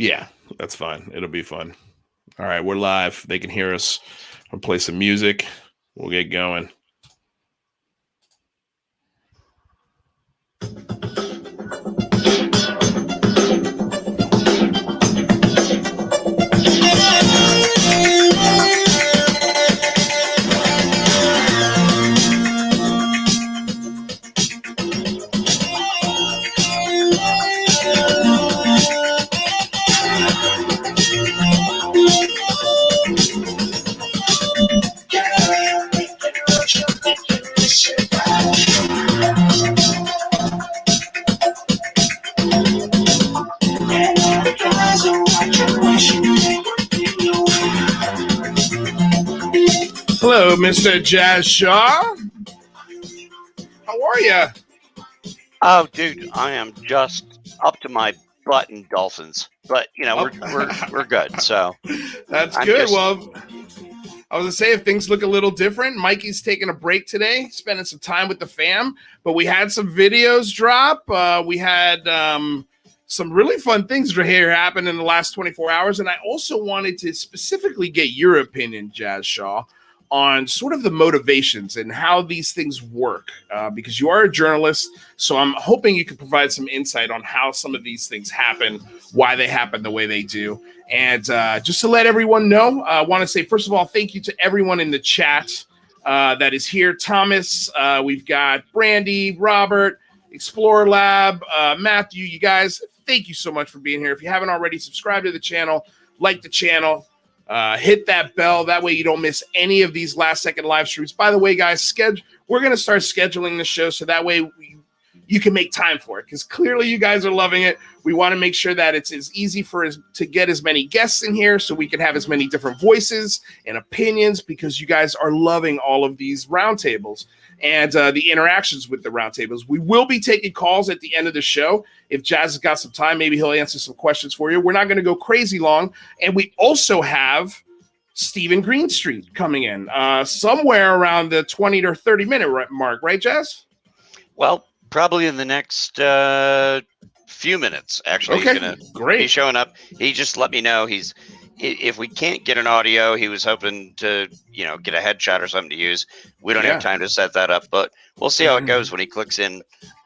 Yeah, that's fine. It'll be fun. All right, we're live. They can hear us. I'll play some music. We'll get going. Hello, Mr. Jazz Shaw. How are you? Oh, dude, I am just up to my butt in dolphins, but you know we're good. So that's good. Well, I was gonna say if things look a little different, Mikey's taking a break today, spending some time with the fam. But we had some videos drop. We had some really fun things here happen in the last 24 hours, and I also wanted to specifically get your opinion, Jazz Shaw, on sort of the motivations and how these things work, because you are a journalist. So I'm hoping you can provide some insight on how some of these things happen, why they happen the way they do. And just to let everyone know, I want to say, first of all, thank you to everyone in the chat that is here. Thomas, we've got Brandy, Robert, Explorer Lab, Matthew, you guys, thank you so much for being here. If you haven't already, subscribe to the channel, like the channel. Hit that bell. That way you don't miss any of these last second live streams. By the way, guys, we're going to start scheduling the show so that way you can make time for it, because clearly you guys are loving it. We want to make sure that it's as easy to get as many guests in here so we can have as many different voices and opinions, because you guys are loving all of these roundtables and the interactions with the roundtables. We will be taking calls at the end of the show. If Jazz has got some time, maybe he'll answer some questions for you. We're not going to go crazy long. And we also have Stephen Greenstreet coming in somewhere around the 20 to 30 minute mark, right, Jazz? Well, probably in the next few minutes, actually. Okay, he's gonna great. He's showing up. He just let me know if we can't get an audio, he was hoping to, get a headshot or something to use. We don't have time to set that up, but we'll see how it goes when he clicks in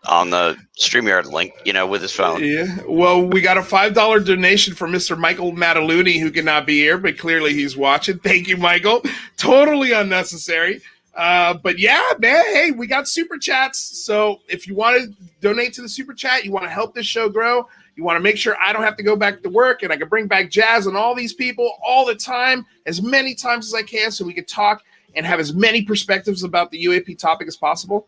on the StreamYard link, with his phone. Yeah. Well, we got a $5 donation from Mr. Michael Mataluni, who cannot be here, but clearly he's watching. Thank you, Michael. Totally unnecessary. But yeah, man, hey, we got super chats. So if you want to donate to the super chat, you want to help this show grow, you want to make sure I don't have to go back to work and I can bring back Jazz and all these people all the time, as many times as I can, so we can talk and have as many perspectives about the UAP topic as possible,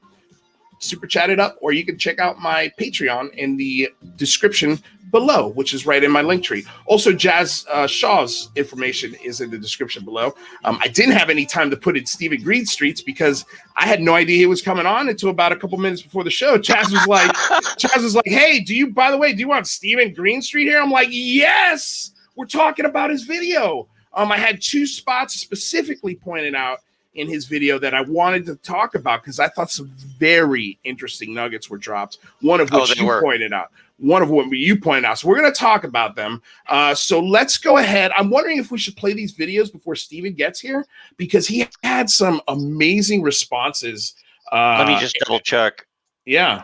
super chat it up, or you can check out my Patreon in the description below, which is right in my Linktree. Also, Jazz Shaw's information is in the description below. I didn't have any time to put in Stephen Greenstreet's because I had no idea he was coming on until about a couple minutes before the show. Jazz was like, hey, do you want Stephen Greenstreet here? I'm like, yes, we're talking about his video. I had two spots specifically pointed out in his video that I wanted to talk about because I thought some very interesting nuggets were dropped. One of which you pointed out. So we're going to talk about them. So let's go ahead. I'm wondering if we should play these videos before Steven gets here, because he had some amazing responses. Let me just double check. Yeah.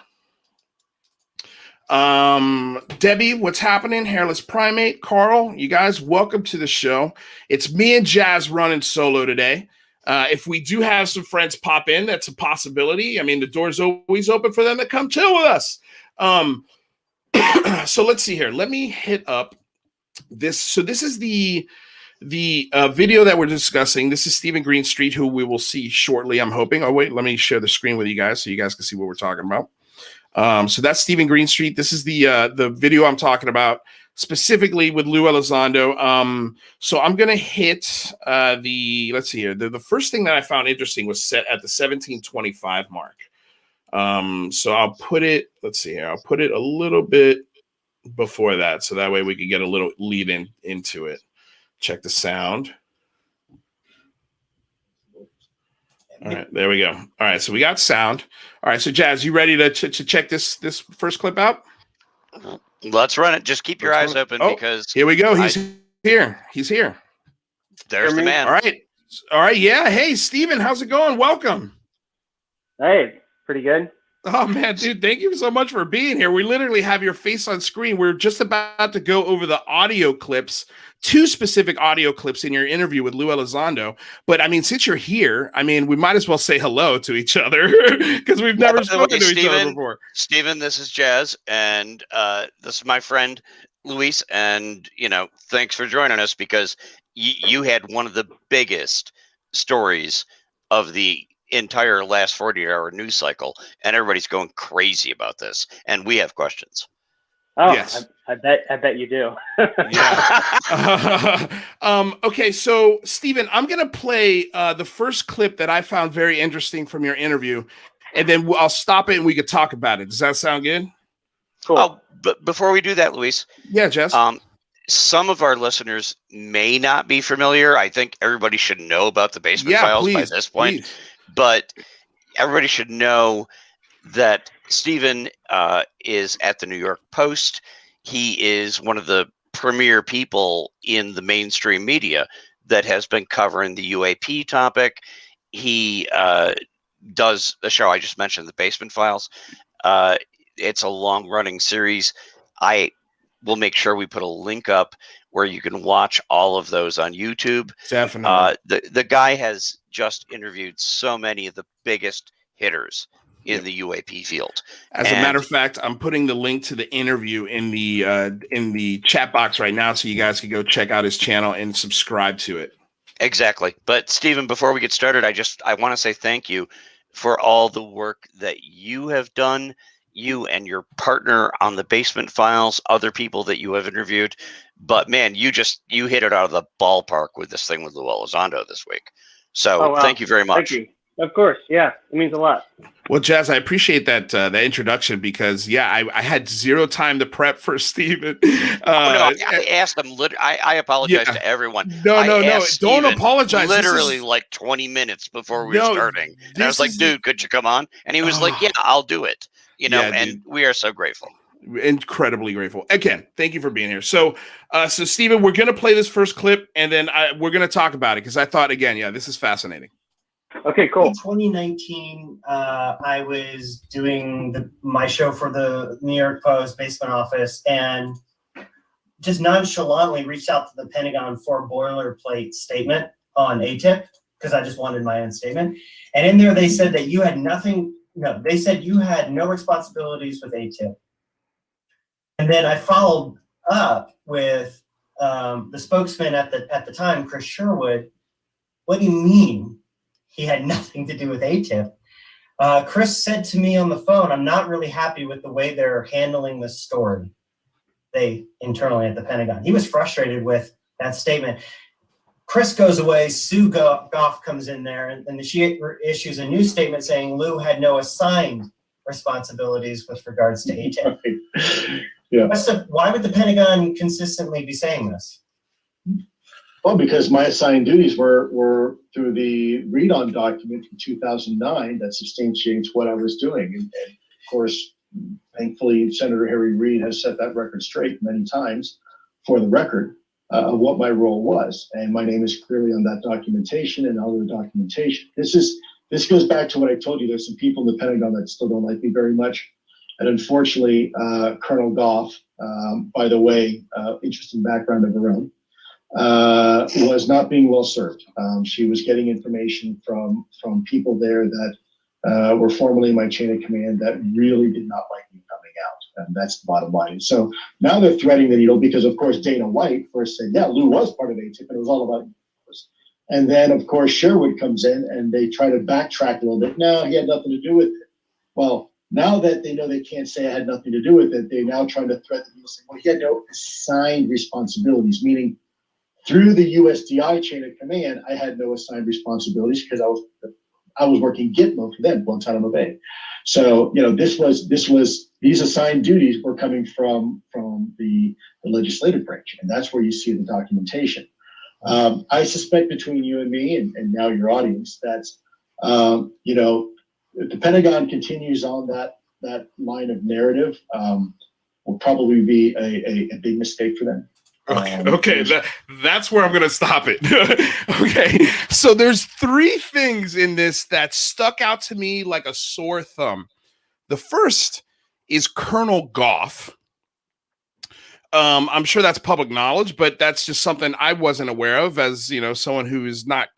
Debbie, what's happening? Hairless Primate, Carl, you guys, welcome to the show. It's me and Jazz running solo today. If we do have some friends pop in, that's a possibility. I mean, the door's always open for them to come chill with us. So let's see here. Let me hit up this. So this is the video that we're discussing. This is Stephen Greenstreet, who we will see shortly, I'm hoping. Oh, wait, let me share the screen with you guys so you guys can see what we're talking about. So that's Stephen Greenstreet. This is the video I'm talking about, specifically with Lue Elizondo. So I'm going to hit let's see here. The first thing that I found interesting was set at the 1725 mark. So I'll put it, let's see here. I'll put it a little bit before that, so that way we can get a little lead into it. Check the sound. All right, there we go. All right, so we got sound. All right, so Jazz, you ready to check this first clip out? Let's run it. Just keep your eyes open because here we go. He's here. He's here. There's the man. All right. All right. Yeah. Hey, Steven, how's it going? Welcome. Hey, pretty good. Oh, man, dude, thank you so much for being here. We literally have your face on screen. We're just about to go over the audio clips, 2 specific audio clips in your interview with Lue Elizondo. But, I mean, since you're here, I mean, we might as well say hello to each other because we've never spoken to each other before. Steven, this is Jazz, and this is my friend Luis. And, thanks for joining us because you had one of the biggest stories of the entire last 48-hour news cycle, and everybody's going crazy about this, and we have questions. Oh, yes. I bet you do. Yeah. Okay, so Steven, I'm gonna play the first clip that I found very interesting from your interview, and then I'll stop it and we could talk about it. Does that sound good? Cool. Oh, but before we do that, Luis. Yeah, Jess. Some of our listeners may not be familiar. I think everybody should know about the Basement Files by this point. Please. But everybody should know that Steven is at the New York Post. He is one of the premier people in the mainstream media that has been covering the UAP topic. He does the show I just mentioned, The Basement Files. It's a long-running series. I will make sure we put a link up where you can watch all of those on YouTube. Definitely. The guy has just interviewed so many of the biggest hitters in the UAP field. As a matter of fact, I'm putting the link to the interview in the chat box right now, so you guys can go check out his channel and subscribe to it. Exactly. But Steven, before we get started, I want to say thank you for all the work that you have done. You and your partner on the Basement Files, other people that you have interviewed. But man, you hit it out of the ballpark with this thing with Lue Elizondo this week. So Thank you very much. Thank you. Of course. Yeah, it means a lot. Well, Jazz, I appreciate that introduction because, I had zero time to prep for Steven. I asked him. I apologize to everyone. No. Don't apologize. Literally like 20 minutes before we were starting. And I was like, dude, could you come on? And he was like, yeah, I'll do it. And we are so grateful. Incredibly grateful. Again, thank you for being here. So Steven, we're going to play this first clip and then we're going to talk about it because I thought, again, this is fascinating. Okay, cool. In 2019, I was doing my show for the New York Post basement office and just nonchalantly reached out to the Pentagon for a boilerplate statement on ATIP because I just wanted my own statement. And in there, they said that you had they said you had no responsibilities with ATIP. And then I followed up with the spokesman at the time, Chris Sherwood. What do you mean he had nothing to do with ATIP? Chris said to me on the phone, I'm not really happy with the way they're handling this story. They internally at the Pentagon. He was frustrated with that statement. Chris goes away, Sue Goff comes in there, and she issues a new statement saying Lue had no assigned responsibilities with regards to ATIP. Yeah. Why would the Pentagon consistently be saying this? Well, because my assigned duties were through the read-on document from 2009 that substantiates what I was doing. And of course, thankfully, Senator Harry Reid has set that record straight many times for the record of what my role was. And my name is clearly on that documentation and other documentation. This goes back to what I told you. There's some people in the Pentagon that still don't like me very much. And unfortunately, Colonel Goff, by the way, interesting background of her own, was not being well served. She was getting information from people there that were formerly in my chain of command that really did not like me coming out. And that's the bottom line. So now they're threatening that, because of course Dana White first said, yeah, Lue was part of ATIP and it was all about UFOs. And then of course Sherwood comes in and they try to backtrack a little bit. No, he had nothing to do with it. Well, now that they know they can't say I had nothing to do with it, they're now trying to threaten me, saying, well, he had no assigned responsibilities, meaning through the USDI chain of command, I had no assigned responsibilities because I was working Gitmo for them, Guantanamo Bay. So these assigned duties were coming from the legislative branch, and that's where you see the documentation. I suspect between you and me, and now your audience, that the Pentagon continues on that line of narrative. will probably be a big mistake for them. Okay, that's where I'm going to stop it. Okay, so there's 3 things in this that stuck out to me like a sore thumb. The first is Colonel Goff. I'm sure that's public knowledge, but that's just something I wasn't aware of as, someone who is not,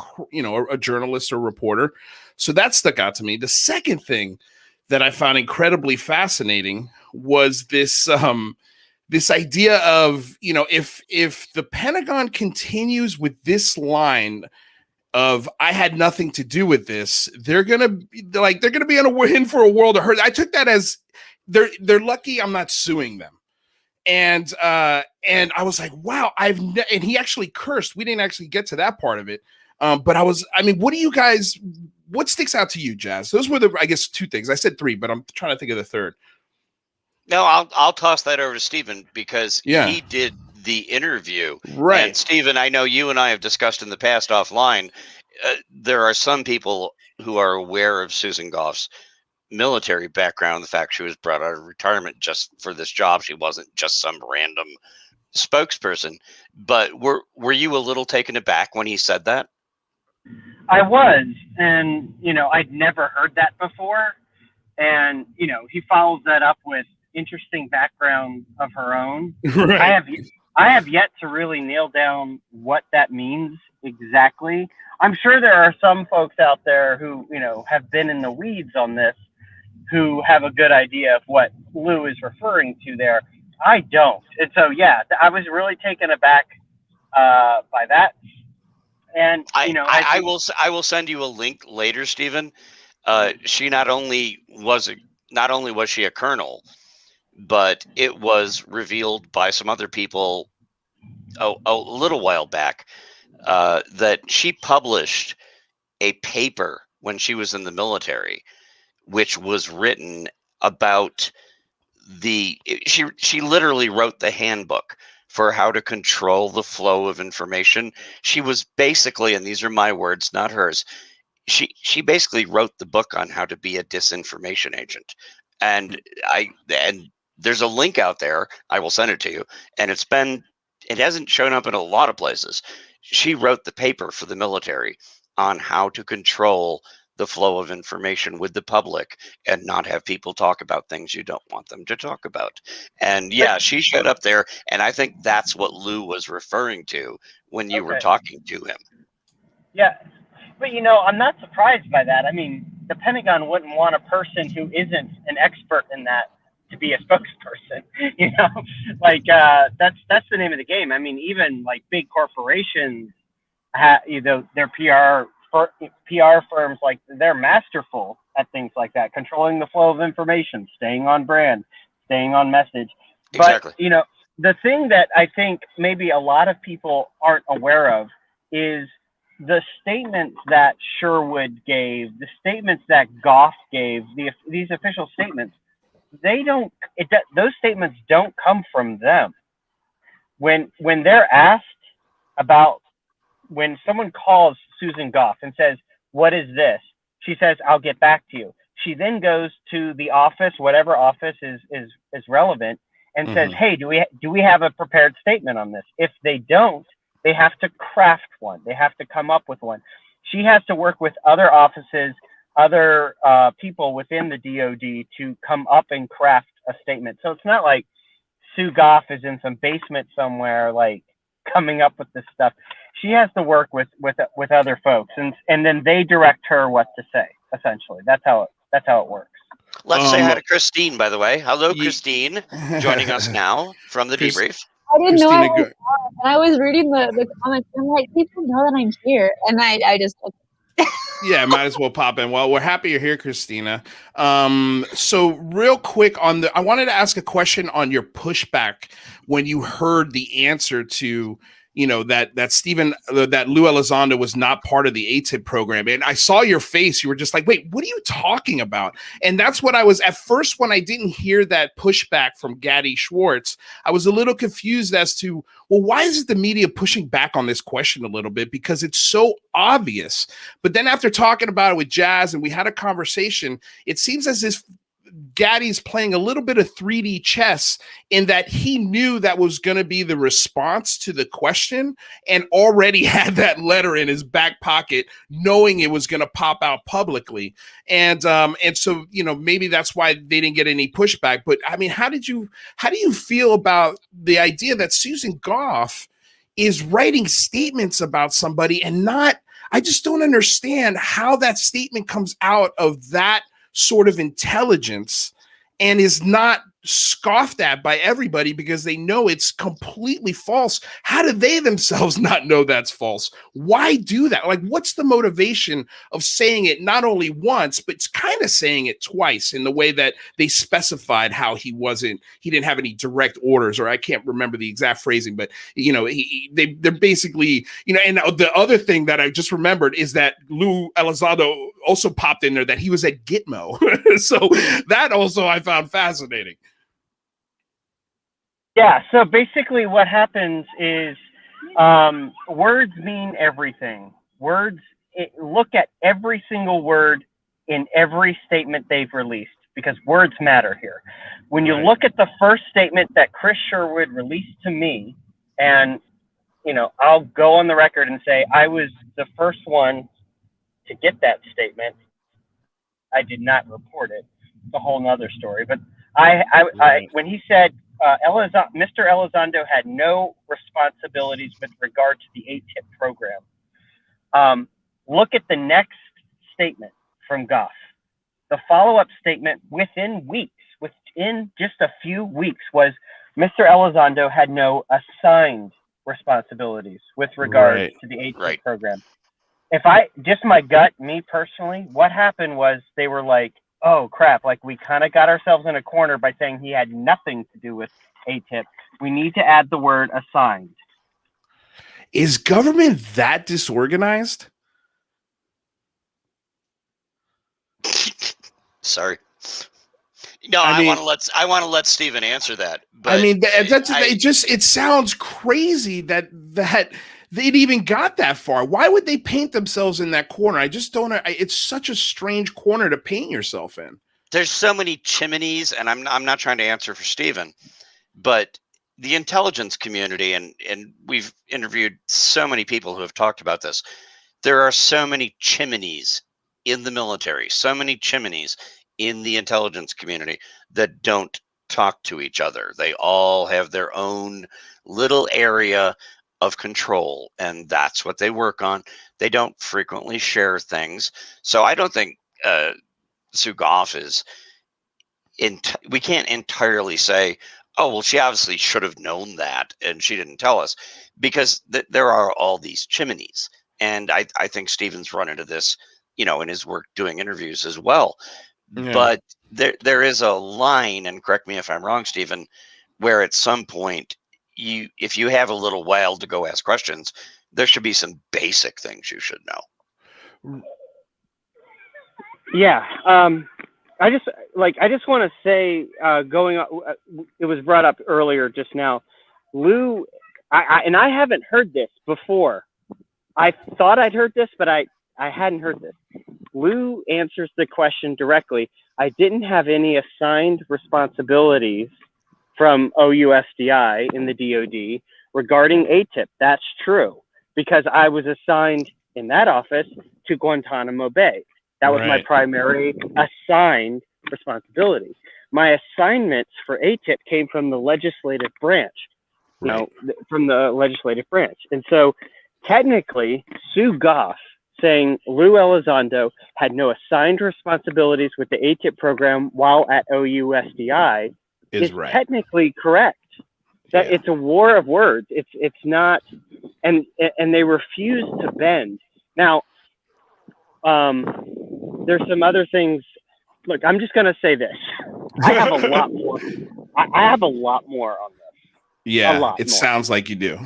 a journalist or reporter. So that stuck out to me. The second thing that I found incredibly fascinating was this this idea of, if the Pentagon continues with this line of I had nothing to do with this, they're gonna be in for a world of hurt. I took that as they're lucky I'm not suing them. And I was like, wow, and he actually cursed. We didn't actually get to that part of it. But what sticks out to you, Jazz? Those were I guess 2 things. I said 3, but I'm trying to think of the third. No, I'll toss that over to Stephen because he did the interview. Right. And Stephen, I know you and I have discussed in the past offline. There are some people who are aware of Susan Goff's military background, the fact she was brought out of retirement just for this job. She wasn't just some random spokesperson. But were you a little taken aback when he said that? I was, and I'd never heard that before. And he follows that up with interesting background of her own. Right. I have yet to really nail down what that means exactly. I'm sure there are some folks out there who, have been in the weeds on this, who have a good idea of what Lue is referring to there. I don't. And so, I was really taken aback by that. And, I will send you a link later, Stephen. She not only was she a colonel, but it was revealed by some other people a little while back that she published a paper when she was in the military, which was written about she literally wrote the handbook for how to control the flow of information. She was basically, and these are my words, not hers, she basically wrote the book on how to be a disinformation agent. And there's a link out there. I will send it to you. And it hasn't shown up in a lot of places. She wrote the paper for the military on how to control the flow of information with the public and not have people talk about things you don't want them to talk about. And she showed up there. And I think that's what Lue was referring to when you were talking to him. Yeah. But, I'm not surprised by that. I mean, the Pentagon wouldn't want a person who isn't an expert in that to be a spokesperson, that's the name of the game. I mean, even like big corporations, their PR firms, like they're masterful at things like that, controlling the flow of information, staying on brand, staying on message. Exactly. But, the thing that I think maybe a lot of people aren't aware of is the statements that Sherwood gave, the statements that Goff gave, these official statements, those statements don't come from them. When they're asked about, when someone calls Susan Goff and says, "What is this?" she says, "I'll get back to you." She then goes to the office, whatever office is relevant, and says, "Hey, do we have a prepared statement on this?" If they don't, they have to craft one. They have to come up with one. She has to work with other offices, other people within the DOD to come up and craft a statement. So it's not like Sue Goff is in some basement somewhere, like coming up with this stuff. She has to work with other folks, and then they direct her what to say. Essentially, that's how it works. Let's say hi to Christine, by the way. Hello, Christine, joining us now from the debrief. I didn't know I was on, and I was reading the comments. I'm like, people know that I'm here, and I just. Yeah, might as well pop in. Well, we're happy you're here, Cristina. So real quick I wanted to ask a question on your pushback when you heard the answer to, that Stephen, that Lue Elizondo was not part of the ATIP program. And I saw your face. You were just like, wait, what are you talking about? And that's what I was at first, when I didn't hear that pushback from Gaddy Schwartz, I was a little confused as to, well, why is the media pushing back on this question a little bit? Because it's so obvious. But then after talking about it with Jazz and we had a conversation, it seems as if Gaddy's playing a little bit of 3D chess in that he knew that was going to be the response to the question and already had that letter in his back pocket, knowing it was going to pop out publicly. And so, you know, maybe that's why they didn't get any pushback. But I mean, how do you feel about the idea that Susan Goff is writing statements about somebody and not, I just don't understand how that statement comes out of that sort of intelligence and is not scoffed at by everybody because they know it's completely false. How do they themselves not know that's false? Why do that? Like, what's the motivation of saying it not only once, but it's kind of saying it twice in the way that they specified how he didn't have any direct orders, or I can't remember the exact phrasing, but you know, they're basically, you know, and the other thing that I just remembered is that Lue Elizondo also popped in there that he was at Gitmo. So that also I found fascinating. Yeah, so basically what happens is words mean everything. Look at every single word in every statement they've released, because words matter here. When you look at the first statement that Chris Sherwood released to me, and, you know, I'll go on the record and say I was the first one to get that statement. I did not report it. It's a whole nother story. But I when he said, Mr. Elizondo had no responsibilities with regard to the ATIP program. Look at the next statement from Goff. The follow-up statement within just a few weeks was Mr. Elizondo had no assigned responsibilities with regard to the ATIP program. Just my gut, me personally, what happened was they were like, oh crap, like we kind of got ourselves in a corner by saying he had nothing to do with ATIP. We need to add the word assigned. Is government that disorganized? Sorry. No, I want to let Stephen answer that. But I mean, it sounds crazy that they'd even got that far. Why would they paint themselves in that corner? I just don't. It's such a strange corner to paint yourself in. There's so many chimneys, and I'm not trying to answer for Stephen, but the intelligence community, and we've interviewed so many people who have talked about this. There are so many chimneys in the military, so many chimneys in the intelligence community that don't talk to each other. They all have their own little area of control, and that's what they work on. They don't frequently share things. So I don't think Sue Goff is we can't entirely say, oh, well, she obviously should have known that and she didn't tell us, because there are all these chimneys. And I think Stephen's run into this, you know, in his work doing interviews as well. Yeah. But there is a line, and correct me if I'm wrong, Stephen, where at some point if you have a little while to go ask questions, there should be some basic things you should know. Yeah. I just want to say, it was brought up earlier just now, Lue, I haven't heard this before. I thought I'd heard this, but I hadn't heard this. Lue answers the question directly. I didn't have any assigned responsibilities from OUSDI in the DOD regarding ATIP. That's true, because I was assigned in that office to Guantanamo Bay. That was my primary assigned responsibility. My assignments for ATIP came from the legislative branch, from the legislative branch. And so technically, Sue Goff saying Lue Elizondo had no assigned responsibilities with the ATIP program while at OUSDI is technically correct. That it's a war of words. It's not, and they refuse to bend. Now, there's some other things. Look, I'm just going to say this. I have a lot more. I have a lot more on this. Yeah, it sounds like you do.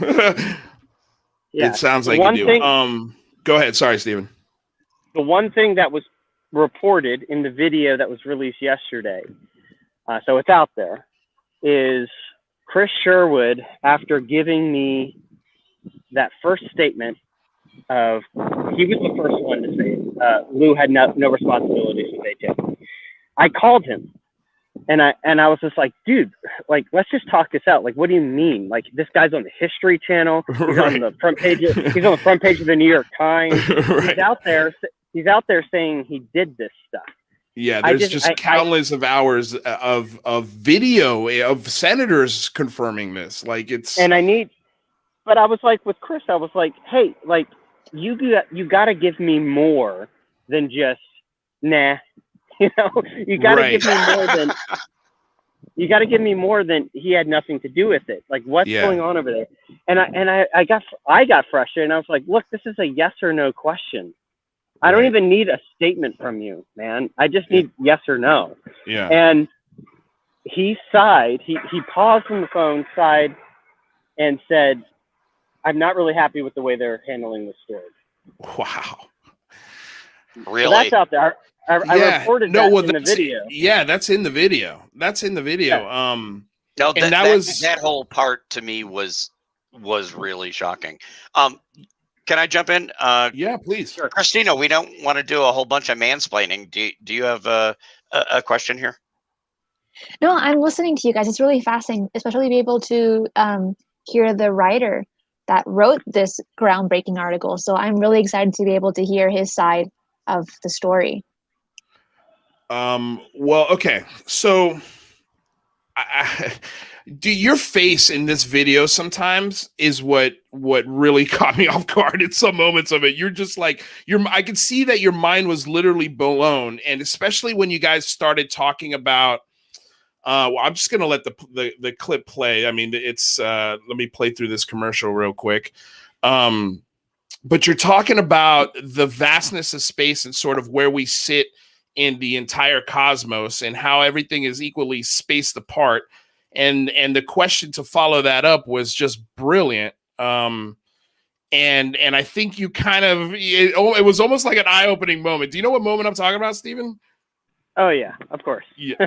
It sounds like you do. Go ahead. Sorry, Stephen. The one thing that was reported in the video that was released yesterday, so it's out there, is Chris Sherwood, after giving me that first statement of, he was the first one to say Lue had no responsibilities with ATIP. I called him And I was just like, dude, like, let's just talk this out. Like, what do you mean? Like, this guy's on the History Channel. He's on the front page. He's on the front page of the New York Times. He's out there saying he did this stuff. Yeah, there's just countless of hours of video of senators confirming this. Like, it's. But I was like, with Chris, I was like, hey, like, you got to give me more than just nah. You know, you got to give me more than. You got to give me more than he had nothing to do with it. Like, what's going on over there? And I got frustrated, and I was like, look, this is a yes or no question. I don't even need a statement from you, man. I just need yes or no. Yeah. And he sighed. He paused on the phone, sighed, and said, I'm not really happy with the way they're handling the story. Wow. Really? So that's out there. I reported that in the video. Yeah, that's in the video. Yeah. No, that whole part to me was really shocking. Can I jump in? Yeah, please. Sure. Cristina, we don't want to do a whole bunch of mansplaining. Do you have a question here? No, I'm listening to you guys. It's really fascinating, especially to be able to hear the writer that wrote this groundbreaking article. So I'm really excited to be able to hear his side of the story. Well, okay. So your face in this video sometimes is what really caught me off guard in some moments of it. You're just like, I could see that your mind was literally blown. And especially when you guys started talking about, well, I'm just going to let the clip play. I mean, it's, let me play through this commercial real quick. But you're talking about the vastness of space and sort of where we sit in the entire cosmos and how everything is equally spaced apart. And the question to follow that up was just brilliant. And I think you kind of, it was almost like an eye-opening moment. Do you know what moment I'm talking about, Stephen? Oh yeah, of course. Yeah.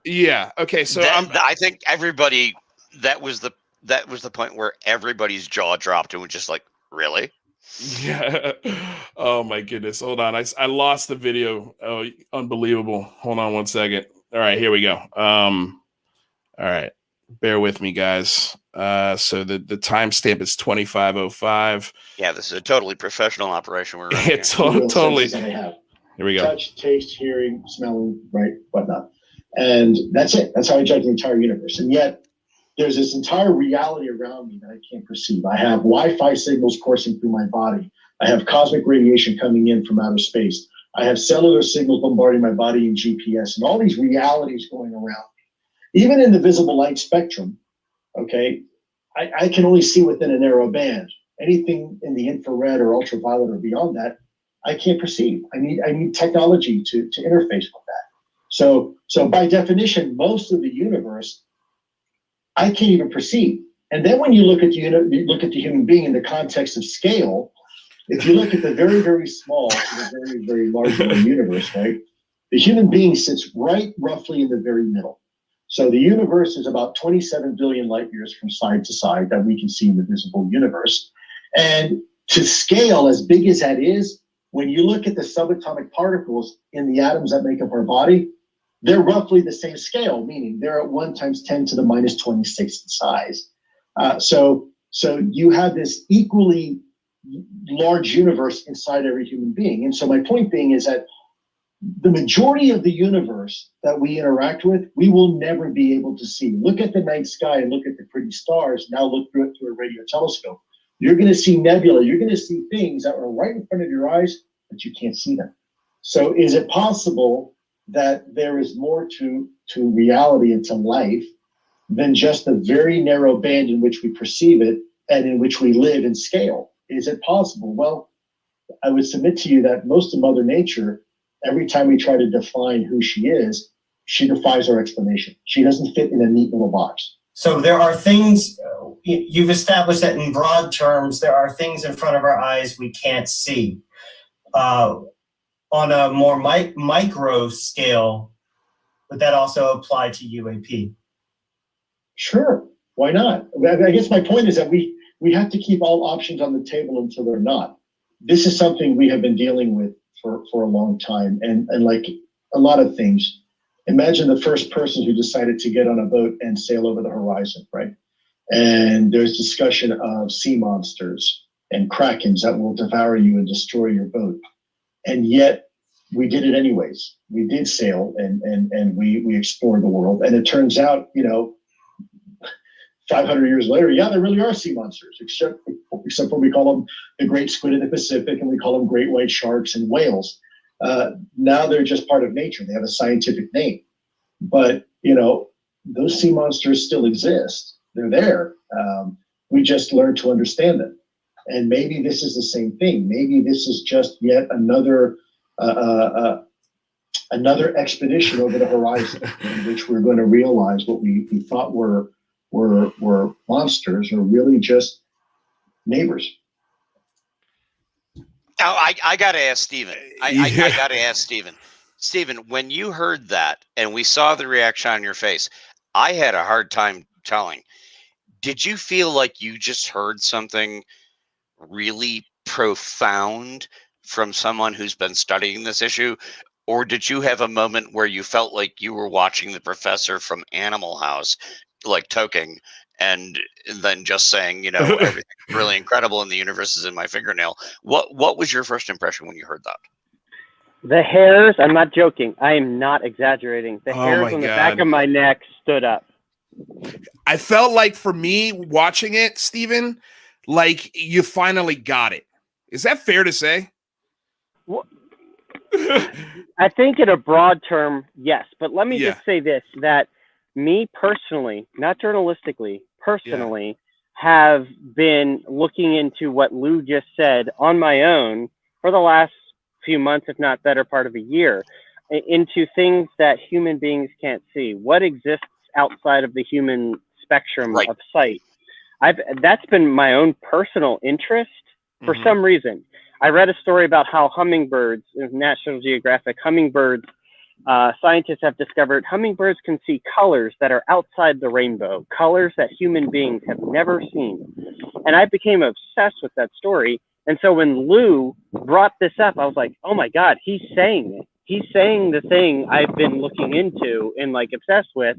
Yeah. Okay. So I think everybody, that was the point where everybody's jaw dropped and was just like, really? Yeah. Oh my goodness. Hold on. I lost the video. Oh, unbelievable. Hold on one second. All right, here we go. All right. Bear with me, guys. So the timestamp is 25:05. Yeah, this is a totally professional operation we're running. It's totally. Here we go. Touch, taste, hearing, smelling, right, whatnot. And that's it. That's how I judge the entire universe. And yet there's this entire reality around me that I can't perceive. I have Wi-Fi signals coursing through my body. I have cosmic radiation coming in from outer space. I have cellular signals bombarding my body in GPS and all these realities going around me. Even in the visible light spectrum, okay, I can only see within a narrow band. Anything in the infrared or ultraviolet or beyond that, I can't perceive. I need technology to interface with that. So by definition, most of the universe, I can't even perceive. And then when you look at the human being in the context of scale, if you look at the very, very small to the very, very large of the universe, right? The human being sits right roughly in the very middle. So the universe is about 27 billion light years from side to side that we can see in the visible universe. And to scale as big as that is, when you look at the subatomic particles in the atoms that make up our body, they're roughly the same scale, meaning they're at 1 × 10⁻26 in size. So you have this equally large universe inside every human being. And so my point being is that the majority of the universe that we interact with, we will never be able to see. Look at the night sky and look at the pretty stars. Now look through it through a radio telescope. You're going to see nebula. You're going to see things that are right in front of your eyes, but you can't see them. So is it possible that there is more to reality and to life than just the very narrow band in which we perceive it and in which we live and scale? Is it possible? Well, I would submit to you that most of Mother Nature, every time we try to define who she is, she defies our explanation. She doesn't fit in a neat little box. So there are things, you've established that in broad terms, there are things in front of our eyes we can't see. On a more micro scale, would that also apply to UAP? Sure, why not? I guess my point is that we have to keep all options on the table until they're not. This is something we have been dealing with for a long time. And like a lot of things, imagine the first person who decided to get on a boat and sail over the horizon, right? And there's discussion of sea monsters and krakens that will devour you and destroy your boat. And yet we did it anyways. We did sail and we explored the world. And it turns out, 500 years later, yeah, there really are sea monsters, except for we call them the great squid of the Pacific, and we call them great white sharks and whales. Now they're just part of nature. They have a scientific name. But, those sea monsters still exist. They're there. We just learned to understand them. And maybe this is the same thing. Maybe this is just yet another expedition over the horizon in which we're going to realize what we thought were monsters are really just neighbors. Now, I got to ask Stephen. I got to ask Stephen. Stephen, when you heard that and we saw the reaction on your face, I had a hard time telling. Did you feel like you just heard something really profound from someone who's been studying this issue? Or did you have a moment where you felt like you were watching the professor from Animal House, like toking, and then just saying, everything's really incredible and the universe is in my fingernail? What was your first impression when you heard that? The hairs, I'm not joking. I am not exaggerating. The hairs on the back of my neck stood up. I felt like, for me watching it, Stephen, like you finally got it. Is that fair to say? Well, I think in a broad term, yes. But let me just say this, that me personally, not journalistically, personally, have been looking into what Lou just said on my own for the last few months, if not better part of a year, into things that human beings can't see. What exists outside of the human spectrum of sight? That's been my own personal interest for some reason. I read a story about how hummingbirds, in National Geographic, scientists have discovered hummingbirds can see colors that are outside the rainbow, colors that human beings have never seen. And I became obsessed with that story. And so when Lou brought this up, I was like, oh my God, he's saying it. He's saying the thing I've been looking into and obsessed with.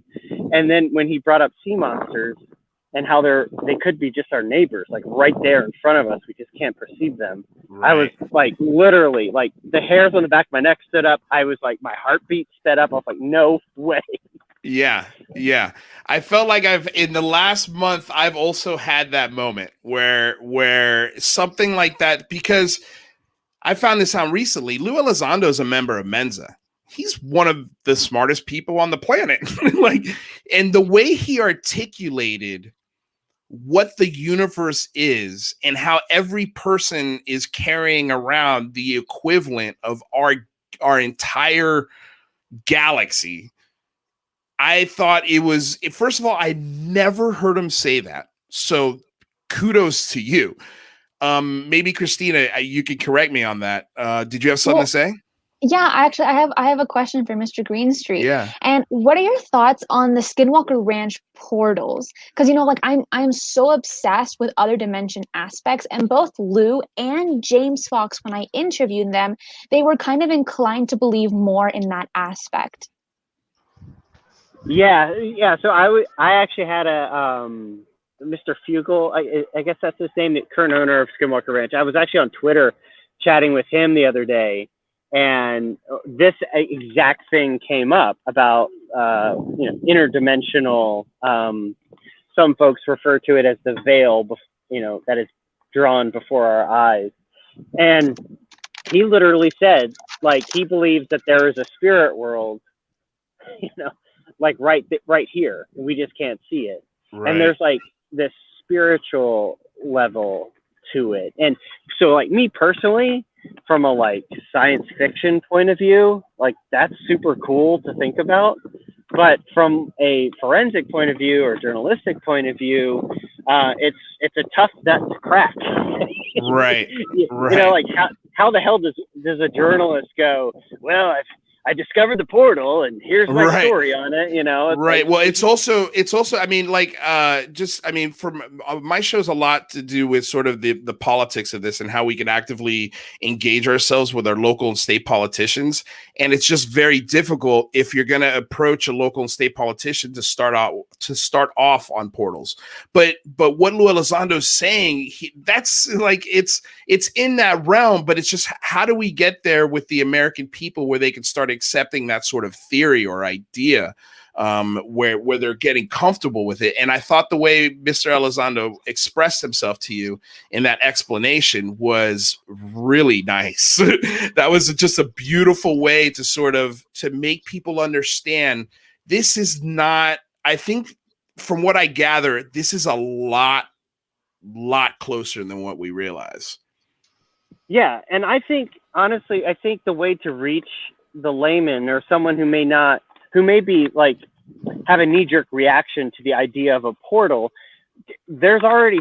And then when he brought up sea monsters and how they could be just our neighbors, right there in front of us, we just can't perceive them. Right. I was literally, the hairs on the back of my neck stood up. I was my heartbeat sped up. I was like, no way. Yeah. I felt like in the last month, I've also had that moment where something like that, because I found this out recently. Lue Elizondo is a member of Mensa. He's one of the smartest people on the planet. And the way he articulated what the universe is and how every person is carrying around the equivalent of our entire galaxy, I thought it was, first of all, I never heard him say that. So kudos to you. Maybe Cristina, you could correct me on that. Did you have something to say? Yeah, actually, I have a question for Mr. Greenstreet. Yeah. And what are your thoughts on the Skinwalker Ranch portals? Because I'm so obsessed with other dimension aspects, and both Lou and James Fox, when I interviewed them, they were kind of inclined to believe more in that aspect. Yeah. So I actually had a Mr. Fugel, I guess that's his name, the current owner of Skinwalker Ranch. I was actually on Twitter chatting with him the other day, and this exact thing came up about interdimensional. Some folks refer to it as the veil, that is drawn before our eyes. And he literally said, he believes that there is a spirit world, right here. We just can't see it. Right. And there's this spiritual level to it. And so me personally, from a science fiction point of view, that's super cool to think about. But from a forensic point of view or journalistic point of view, it's a tough nut to crack. Right. How the hell does a journalist go, well, I discovered the portal and here's my Right. story on it, you know. Right. Like, Well, it's also, I mean, like, from my show's a lot to do with sort of the politics of this and how we can actively engage ourselves with our local and state politicians. And it's just very difficult if you're going to approach a local and state politician to start off on portals. But what Lue Elizondo is saying, that's like, it's in that realm, but it's just, how do we get there with the American people where they can start accepting that sort of theory or idea, where they're getting comfortable with it. And I thought the way Mr. Elizondo expressed himself to you in that explanation was really nice. That was just a beautiful way to sort of to make people understand this is not, I think from what I gather, this is a lot closer than what we realize. Yeah, and I think, honestly, I think the way to reach the layman or someone who may be like have a knee-jerk reaction to the idea of a portal, there's already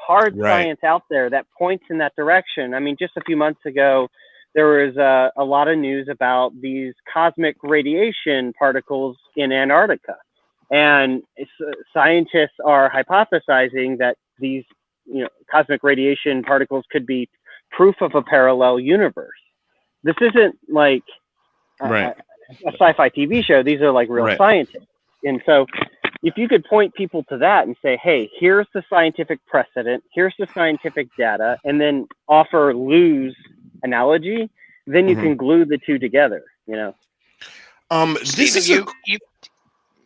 hard science out there that points in that direction. I mean, just a few months ago, there was a lot of news about these cosmic radiation particles in Antarctica. And scientists are hypothesizing that these, cosmic radiation particles could be proof of a parallel universe. This isn't like a sci-fi TV show. These are like real scientists. And so if you could point people to that and say, hey, here's the scientific precedent, here's the scientific data, and then offer Lue's analogy, then you can glue the two together, Stephen,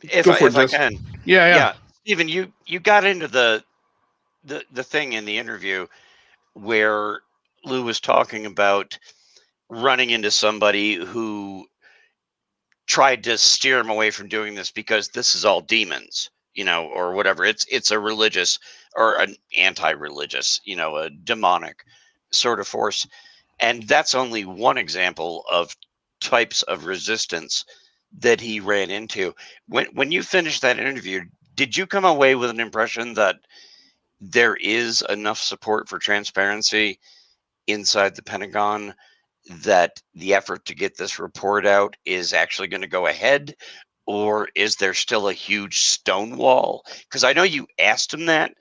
if I can. Yeah. Stephen, you got into the thing in the interview where Lue was talking about running into somebody who tried to steer him away from doing this because this is all demons, or whatever. It's a religious or an anti-religious, a demonic sort of force. And that's only one example of types of resistance that he ran into. When you finished that interview, did you come away with an impression that there is enough support for transparency inside the Pentagon that the effort to get this report out is actually going to go ahead? Or is there still a huge stonewall? Because I know you asked him that,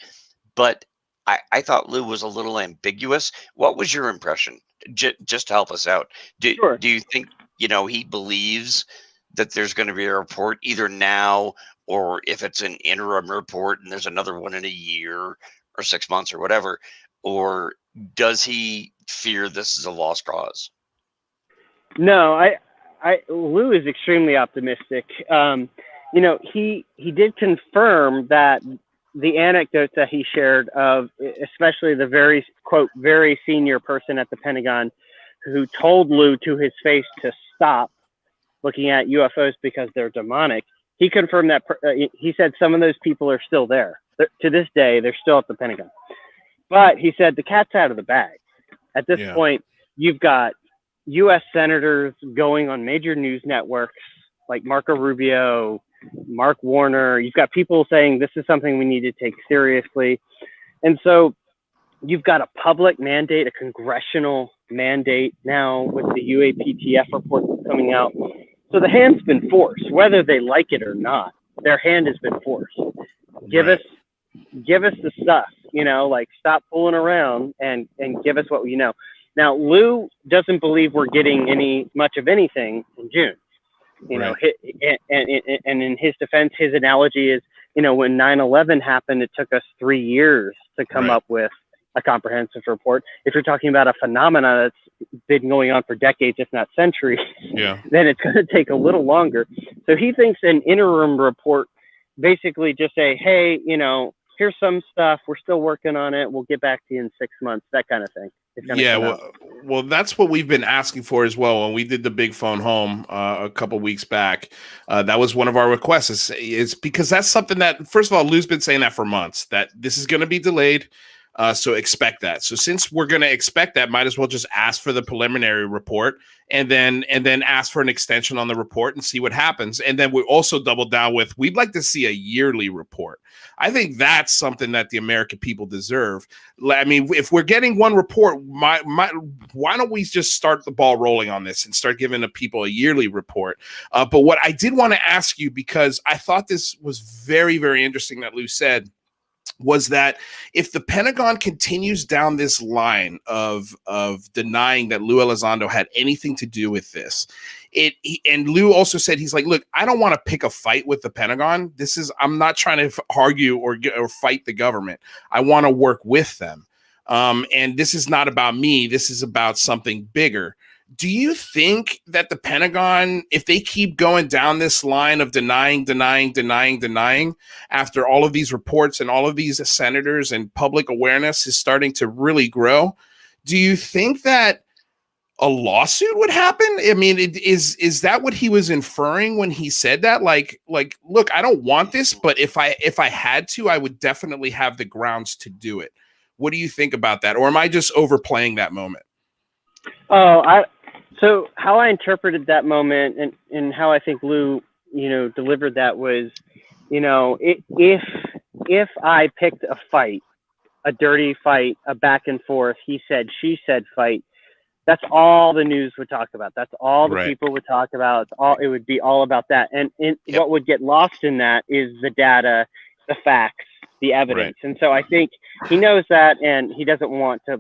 but I thought Lue was a little ambiguous. What was your impression? Just to help us out. Do you think, he believes that there's going to be a report either now, or if it's an interim report and there's another one in a year or 6 months or whatever, or does he fear this is a lost cause? No, Lue is extremely optimistic. He did confirm that the anecdotes that he shared of, especially the very, quote, very senior person at the Pentagon who told Lue to his face to stop looking at UFOs because they're demonic. He confirmed that, he said some of those people are still there. To this day, they're still at the Pentagon. But he said the cat's out of the bag. At this point, you've got U.S. senators going on major news networks like Marco Rubio, Mark Warner. You've got people saying this is something we need to take seriously. And so you've got a public mandate, a congressional mandate now with the UAPTF report that's coming out. So the hand's been forced, whether they like it or not. Their hand has been forced. Give us the stuff, stop fooling around and give us what we know. Now, Lue doesn't believe we're getting much of anything in June. And in his defense, his analogy is, when 9/11 happened, it took us 3 years to come up with a comprehensive report. If you're talking about a phenomena that's been going on for decades, if not centuries, then it's going to take a little longer. So he thinks an interim report basically just say, hey, here's some stuff. We're still working on it. We'll get back to you in 6 months, that kind of thing. Well, that's what we've been asking for as well. When we did the big phone home a couple weeks back, that was one of our requests. Is because that's something that, first of all, Lue's been saying that for months, that this is going to be delayed. So expect that. So since we're going to expect that, might as well just ask for the preliminary report and then ask for an extension on the report and see what happens. And then we also double down with, we'd like to see a yearly report. I think that's something that the American people deserve. I mean, if we're getting one report, why don't we just start the ball rolling on this and start giving the people a yearly report? But what I did want to ask you, because I thought this was very, very interesting that Lou said, was that if the Pentagon continues down this line of denying that Lue Elizondo had anything to do with this, and Lou also said, he's like, look, I don't want to pick a fight with the Pentagon. I'm not trying to argue or fight the government. I want to work with them. And this is not about me. This is about something bigger. Do you think that the Pentagon, if they keep going down this line of denying after all of these reports and all of these senators and public awareness is starting to really grow, do you think that a lawsuit would happen? I mean, is that what he was inferring when he said that? Like, look, I don't want this, but if I had to, I would definitely have the grounds to do it. What do you think about that? Or am I just overplaying that moment? So how I interpreted that moment and how I think Lou, delivered that was, if I picked a fight, a dirty fight, a back and forth, he said, she said fight, that's all the news would talk about. That's all the people would talk about. It would be all about that. And what would get lost in that is the data, the facts, the evidence. Right. And so I think he knows that, and he doesn't want to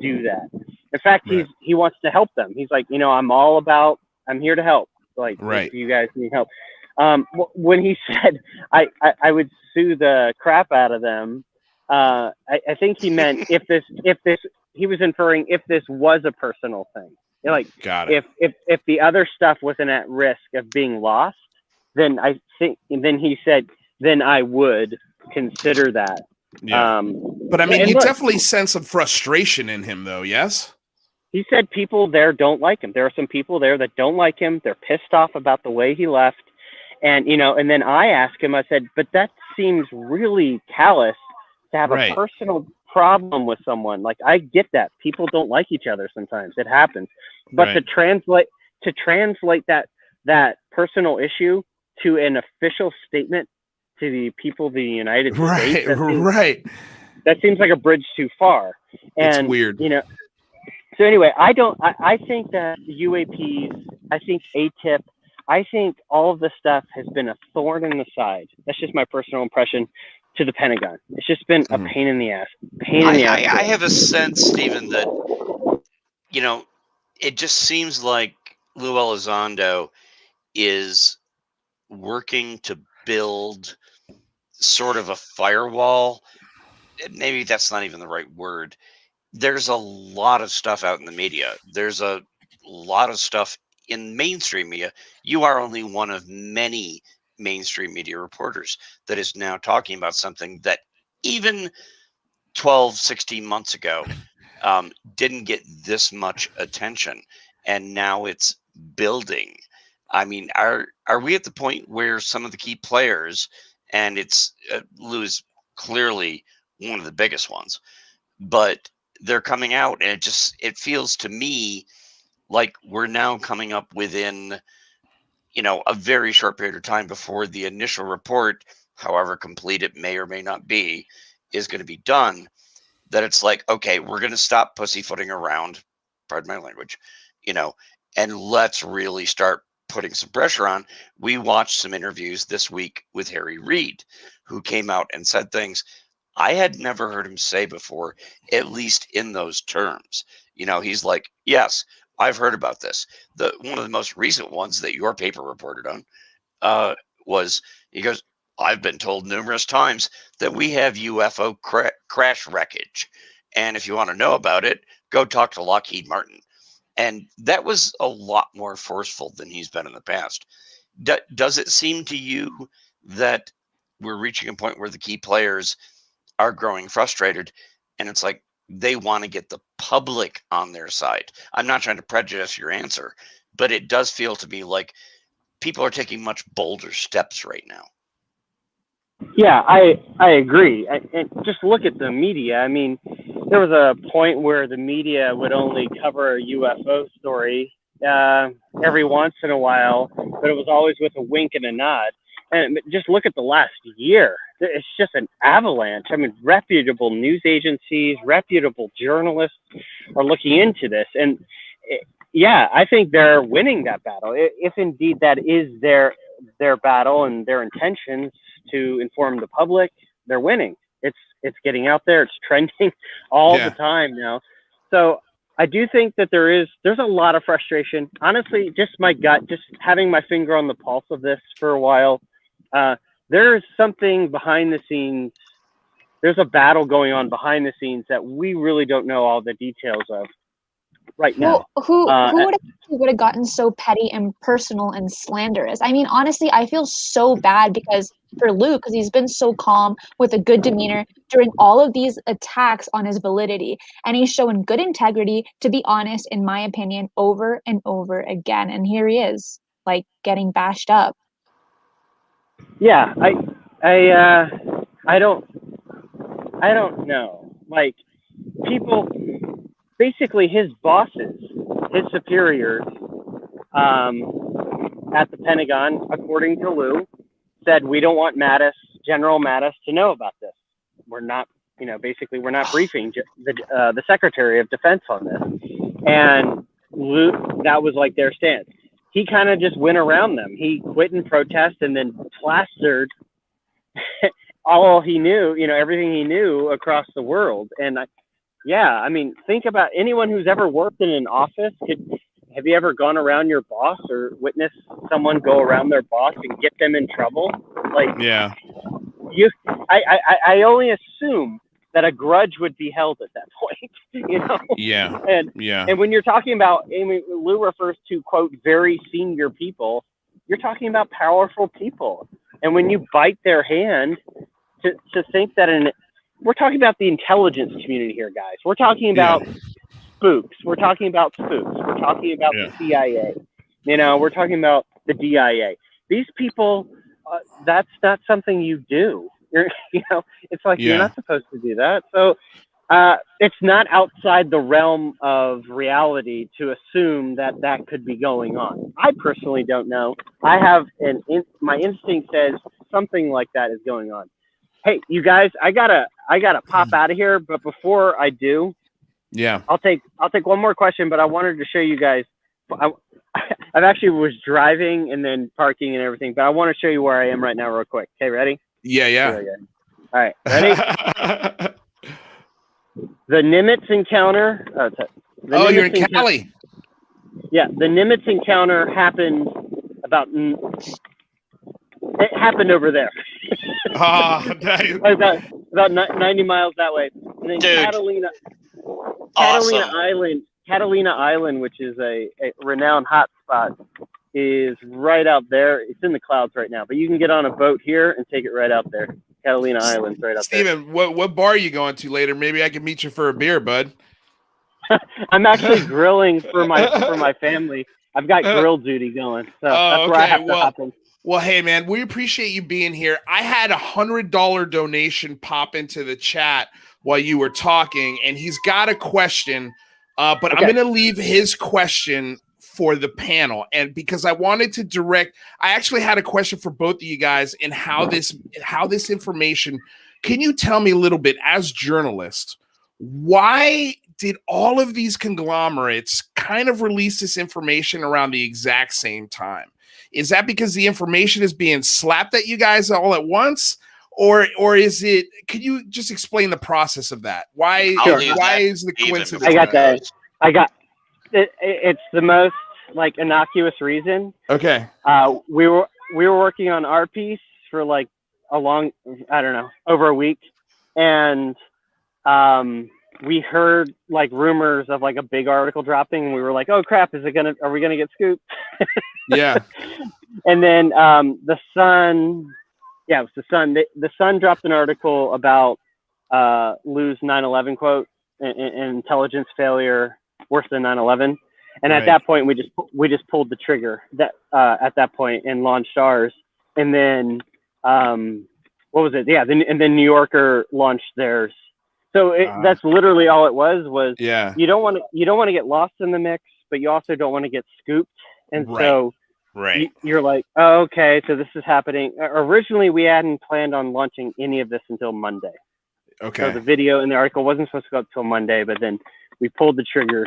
do that. In fact, he wants to help them. He's like, I'm here to help. If you guys need help. When he said, I would sue the crap out of them, I think he meant if this, he was inferring if this was a personal thing. Got it. If the other stuff wasn't at risk of being lost, then I think, and then he said, then I would consider that. Yeah. But I mean, you definitely sense some frustration in him, though. Yes. He said people there don't like him. There are some people there that don't like him. They're pissed off about the way he left. And, and then I asked him, I said, but that seems really callous to have a personal problem with someone. I get that. People don't like each other sometimes. It happens. But to translate that personal issue to an official statement to the people of the United States. That seems like a bridge too far. And, it's weird. So anyway, I think that UAPs, I think ATIP, I think all of this stuff has been a thorn in the side. That's just my personal impression to the Pentagon. It's just been a pain in the ass. I have a sense, Stephen, that, it just seems like Lue Elizondo is working to build sort of a firewall. Maybe that's not even the right word. There's a lot of stuff out in the media. There's a lot of stuff in mainstream media. You are only one of many mainstream media reporters that is now talking about something that even 12, 16 months ago didn't get this much attention. And now it's building. I mean, are we at the point where some of the key players, and it's Lou is clearly one of the biggest ones, but they're coming out, and it feels to me like we're now coming up within, a very short period of time before the initial report, however complete it may or may not be, is going to be done, that it's like, okay, we're going to stop pussyfooting around, pardon my language, and let's really start putting some pressure on. We watched some interviews this week with Harry Reid, who came out and said things I had never heard him say before, at least in those terms. He's like, yes, I've heard about this. One of the most recent ones that your paper reported on was, he goes, I've been told numerous times that we have UFO crash wreckage. And if you want to know about it, go talk to Lockheed Martin. And that was a lot more forceful than he's been in the past. Does it seem to you that we're reaching a point where the key players are growing frustrated, and it's like they want to get the public on their side? I'm not trying to prejudice your answer, but it does feel to me like people are taking much bolder steps right now. Yeah, I agree. And just look at the media. I mean, there was a point where the media would only cover a UFO story every once in a while, but it was always with a wink and a nod. And just look at the last year. It's just an avalanche. I mean, reputable news agencies, reputable journalists are looking into this. And yeah, I think they're winning that battle. If indeed that is their battle and their intentions to inform the public, they're winning. It's getting out there. It's trending all the time now. So I do think that there's a lot of frustration. Honestly, just my gut, just having my finger on the pulse of this for a while. There's something behind the scenes. There's a battle going on behind the scenes that we really don't know all the details of right now. Well, who would have gotten so petty and personal and slanderous? I mean, honestly, I feel so bad for Lue, because he's been so calm with a good demeanor during all of these attacks on his validity, and he's shown good integrity, to be honest, in my opinion, over and over again. And here he is, like, getting bashed up. Yeah, I don't know. Like, people, basically his bosses, his superiors at the Pentagon, according to Lue, said, we don't want General Mattis to know about this. We're not, basically we're not briefing the Secretary of Defense on this. And Lue, that was like their stance. He kind of just went around them. He quit in protest and then plastered all he knew, everything he knew across the world. And I mean, think about anyone who's ever worked in an office. Have you ever gone around your boss or witnessed someone go around their boss and get them in trouble? Like, yeah, I only assume that a grudge would be held at that point, Yeah. And when you're talking about, Lue refers to, quote, very senior people, you're talking about powerful people. And when you bite their hand, to think that we're talking about the intelligence community here, guys. We're talking about spooks. We're talking about the CIA. We're talking about the DIA. These people, that's not something you do. It's like you're not supposed to do that. So it's not outside the realm of reality to assume that could be going on. I personally don't know. I have my instinct says something like that is going on. Hey, you guys, I gotta pop out of here. But before I do, I'll take one more question. But I wanted to show you guys. I've actually was driving and then parking and everything. But I want to show you where I am right now, real quick. Okay, ready? Yeah. All right, ready? The Nimitz encounter. You're in Cali. Yeah, the Nimitz encounter happened it happened over there. About 90 miles that way. And then Dude, Catalina Island, which is a renowned hot spot, is right out there. It's in the clouds right now, but you can get on a boat here and take it right out there. Catalina Island's right out there. Steven, what bar are you going to later? Maybe I can meet you for a beer, bud. I'm actually grilling for my family. I've got grill duty going, so that's where I have to hop in. Well, hey, man, we appreciate you being here. I had a $100 donation pop into the chat while you were talking, and he's got a question, but I'm going to leave his question for the panel. And because I wanted to I actually had a question for both of you guys in how this information, can you tell me a little bit as journalists, why did all of these conglomerates kind of release this information around the exact same time? Is that because the information is being slapped at you guys all at once? Or is it, can you just explain the process of that? Why is the coincidence? I got that. It's the most like innocuous reason. Okay. We were working on our piece for like over a week. And we heard like rumors of like a big article dropping, and we were like, oh crap, are we gonna get scooped? Yeah. And then the Sun, it was the Sun. The Sun dropped an article about Lue's 9/11 quote, and intelligence failure worse than 9/11. And at that point, we just pulled the trigger at that point and launched ours. And then what was it? Yeah, and then New Yorker launched theirs. So that's literally all it was. Yeah. You don't want to get lost in the mix, but you also don't want to get scooped. And so you're like, oh, okay, so this is happening. Originally, we hadn't planned on launching any of this until Monday. Okay. So the video in the article wasn't supposed to go up till Monday, but then we pulled the trigger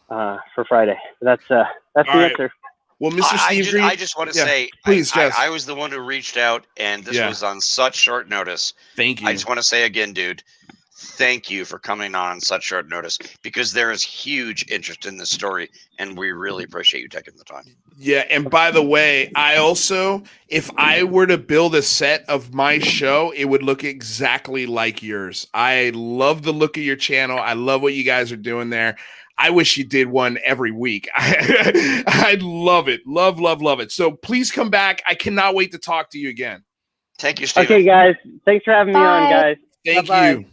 for Friday. That's the answer. Well, Mr. Steve I just want to say, please, I was the one who reached out, and this was on such short notice. Thank you. I just want to say again, dude, thank you for coming on such short notice, because there is huge interest in this story, and we really appreciate you taking the time. Yeah, and by the way, I also, if I were to build a set of my show, it would look exactly like yours. I love the look of your channel. I love what you guys are doing there. I wish you did one every week. I love it. Love it. So please come back. I cannot wait to talk to you again. Thank you, Steve. Okay, guys. Thanks for having me on, guys. Thank you.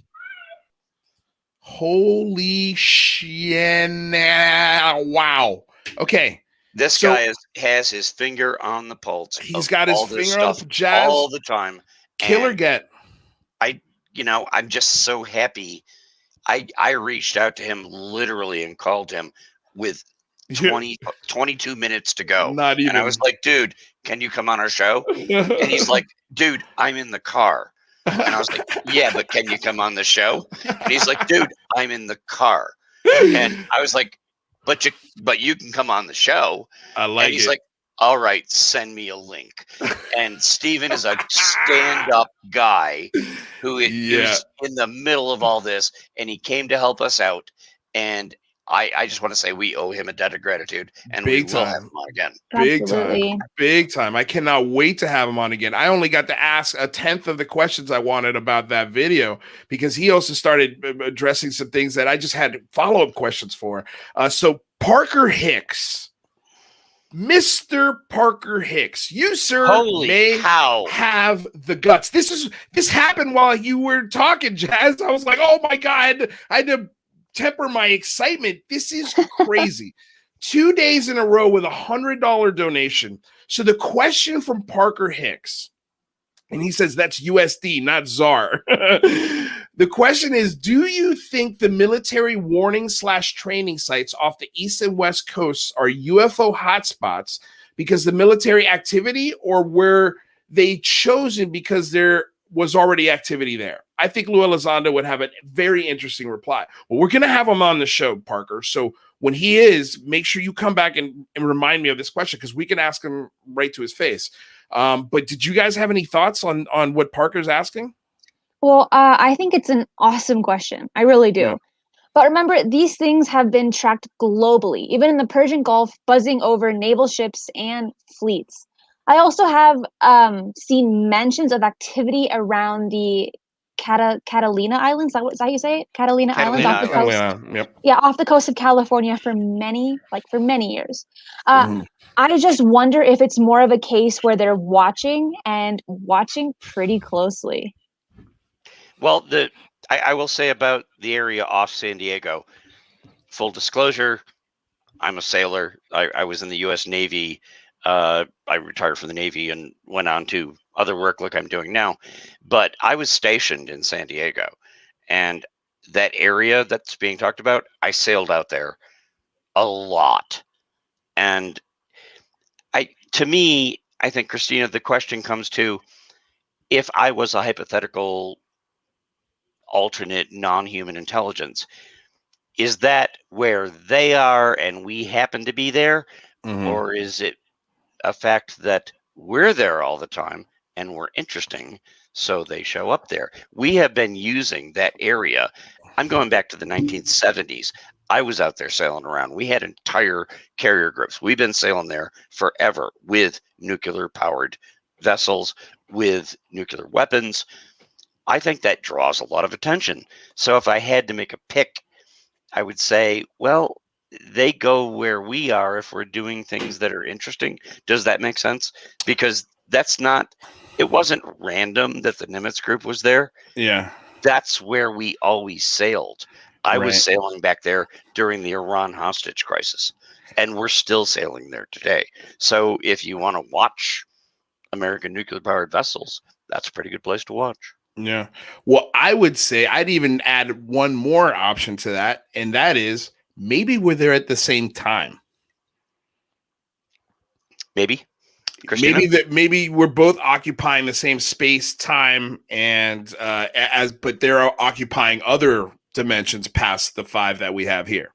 Holy shit. Wow. Okay. This guy has his finger on the pulse. He's got his finger on the jazz all the time. Killer get. I'm just so happy. I reached out to him literally and called him with 22 minutes to go. Not even. And I was like, dude, can you come on our show? And he's like, dude, I'm in the car. And I was like, yeah, but can you come on the show? And he's like, dude, I'm in the car. And I was like, but you can come on the show. I like and he's it. like, all right, send me a link. And Steven is a stand-up guy who is in the middle of all this, and he came to help us out. And I just want to say we owe him a debt of gratitude, and we will have him on again. Big time. I cannot wait to have him on again. I only got to ask a 10th of the questions I wanted about that video, because he also started addressing some things that I just had follow-up questions for. So Parker Hicks. Mr. Parker Hicks, you, sir, have the guts. This happened while you were talking, Jazz. I was like, oh my God, I had to temper my excitement. This is crazy. 2 days in a row with $100 donation. So the question from Parker Hicks, and he says that's USD, not ZAR. The question is, do you think the military warning/training sites off the east and west coasts are UFO hotspots because the military activity, or were they chosen because there was already activity there? I think Lue Elizondo would have a very interesting reply. Well, we're going to have him on the show, Parker. So when he is, make sure you come back and remind me of this question, because we can ask him right to his face. But did you guys have any thoughts on what Parker's asking? Well, I think it's an awesome question. I really do. Yeah. But remember, these things have been tracked globally, even in the Persian Gulf, buzzing over naval ships and fleets. I also have seen mentions of activity around the Catalina Islands. Is that how you say it? Catalina Islands off the coast. Yep. Yeah, off the coast of California for many years. I just wonder if it's more of a case where they're watching pretty closely. Well, I will say about the area off San Diego, full disclosure, I'm a sailor. I was in the U.S. Navy. I retired from the Navy and went on to other work like I'm doing now. But I was stationed in San Diego. And that area that's being talked about, I sailed out there a lot. And to me, I think, Cristina, the question comes to, if I was a hypothetical alternate non-human intelligence, is that where they are and we happen to be there? Mm-hmm. Or is it a fact that we're there all the time and we're interesting, so they show up there? We have been using that area. I'm going back to the 1970s. I was out there sailing around. We had entire carrier groups. We've been sailing there forever with nuclear powered vessels, with nuclear weapons. I think that draws a lot of attention. So if I had to make a pick, I would say, well, they go where we are if we're doing things that are interesting. Does that make sense? Because it wasn't random that the Nimitz group was there. Yeah. That's where we always sailed. I was sailing back there during the Iran hostage crisis, and we're still sailing there today. So if you want to watch American nuclear powered vessels, that's a pretty good place to watch. Yeah. Well, I would say I'd even add one more option to that, and that is maybe we're there at the same time. Maybe. Cristina? Maybe we're both occupying the same space, time, and but they're occupying other dimensions past the 5 that we have here.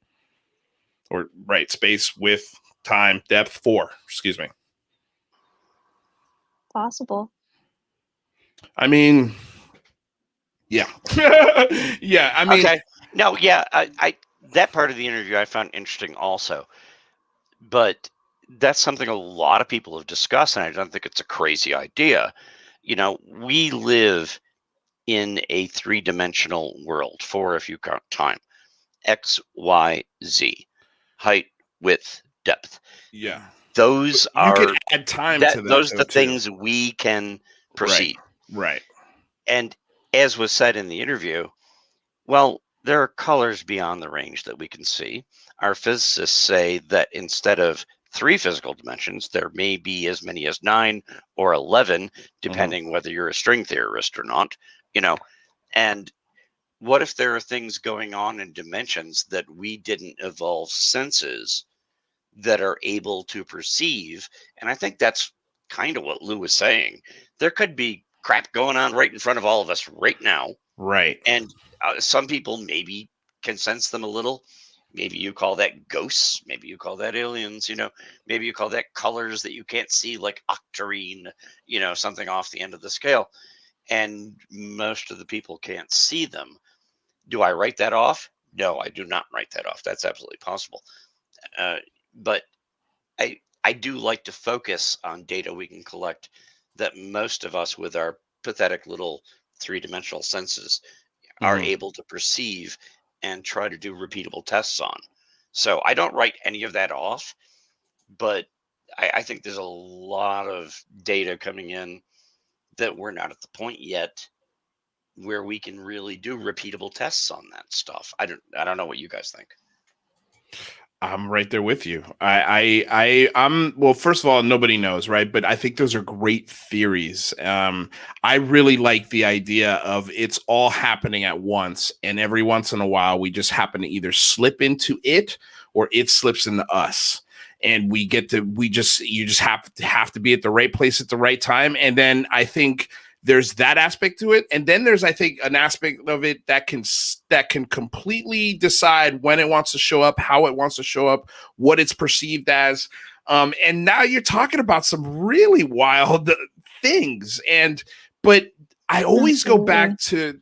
Or right, space, width, time, depth, 4. Excuse me. Possible. I mean, yeah. Yeah, I mean, okay. No, yeah, I that part of the interview I found interesting also. But that's something a lot of people have discussed, and I don't think it's a crazy idea. You know, we live in a 3-dimensional world, 4 if you count time. X, Y, Z. Height, width, depth. Yeah. Those you could add time to that. Those are the things we can perceive. Right. And as was said in the interview, well, there are colors beyond the range that we can see. Our physicists say that instead of 3 physical dimensions, there may be as many as 9 or 11, depending whether you're a string theorist or not, you know. And what if there are things going on in dimensions that we didn't evolve senses that are able to perceive? And I think that's kind of what Lou was saying. There could be crap going on right in front of all of us right now. Right. And some people maybe can sense them a little. Maybe you call that ghosts. Maybe you call that aliens, you know. Maybe you call that colors that you can't see, like octarine, you know, something off the end of the scale. And most of the people can't see them. Do I write that off? No, I do not write that off. That's absolutely possible. But I do like to focus on data we can collect that most of us with our pathetic little 3-dimensional senses are able to perceive and try to do repeatable tests on. So I don't write any of that off, but I think there's a lot of data coming in that we're not at the point yet where we can really do repeatable tests on that stuff. I don't know what you guys think. I'm right there with you. I'm well, first of all, nobody knows, right? But I think those are great theories. I really like the idea of it's all happening at once, and every once in a while we just happen to either slip into it or it slips into us. And you just have to be at the right place at the right time. And then I think there's that aspect to it. And then there's, I think, an aspect of it that can completely decide when it wants to show up, how it wants to show up, what it's perceived as. And now you're talking about some really wild things. But I always go back to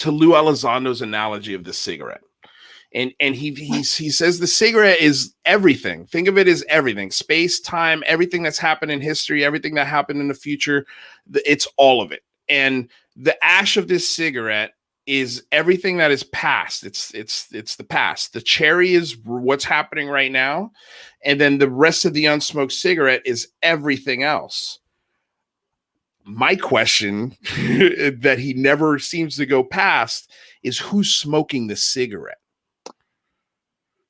Lue Elizondo's analogy of the cigarette. And he says the cigarette is everything. Think of it as everything. Space, time, everything that's happened in history, everything that happened in the future. It's all of it. And the ash of this cigarette is everything that is past. It's the past. The cherry is what's happening right now. And then the rest of the unsmoked cigarette is everything else. My question that he never seems to go past is who's smoking the cigarette?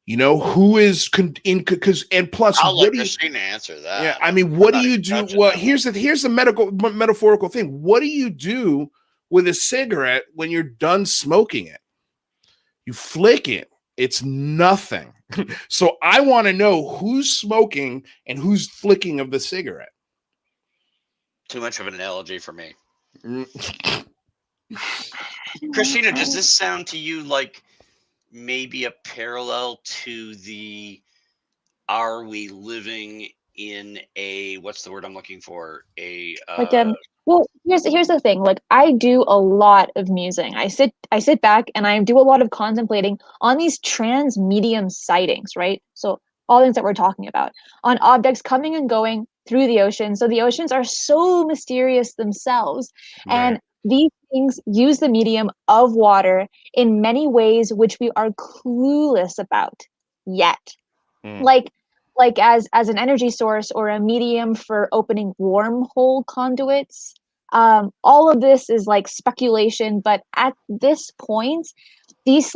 You know, who is and plus, I'll let Cristina answer that. Yeah, I mean, what do you do? Well, here's the metaphorical thing. What do you do with a cigarette when you're done smoking it? You flick it. It's nothing. So I want to know who's smoking and who's flicking of the cigarette. Too much of an analogy for me. Cristina, does this sound to you like maybe a parallel to are we living in a, what's the word I'm looking for? Well, here's the thing. Like, I do a lot of musing. I sit back and I do a lot of contemplating on these trans-medium sightings, right? So all things that we're talking about on objects coming and going through the ocean. So the oceans are so mysterious themselves. Right. And these things use the medium of water in many ways which we are clueless about yet. Like as an energy source or a medium for opening wormhole conduits. All of this is like speculation, but at this point, these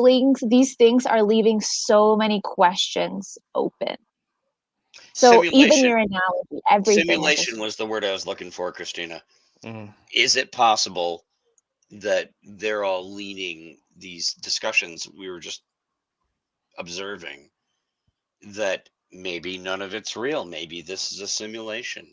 things are leaving so many questions open. So even your analogy, everything. Simulation was the word I was looking for, Cristina. Mm. Is it possible that they're all leaning these discussions we were just observing, that maybe none of it's real? Maybe this is a simulation.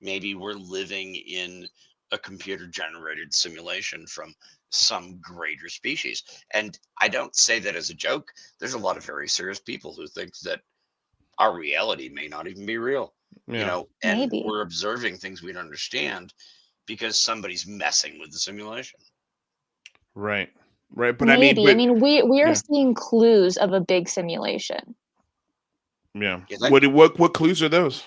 Maybe we're living in a computer generated simulation from some greater species. And I don't say that as a joke. There's a lot of very serious people who think that our reality may not even be real, you know, and Maybe. we're observing things we don't understand because somebody's messing with the simulation. Right. Right. But Maybe. I mean, we are seeing clues of a big simulation. Yeah. What clues are those?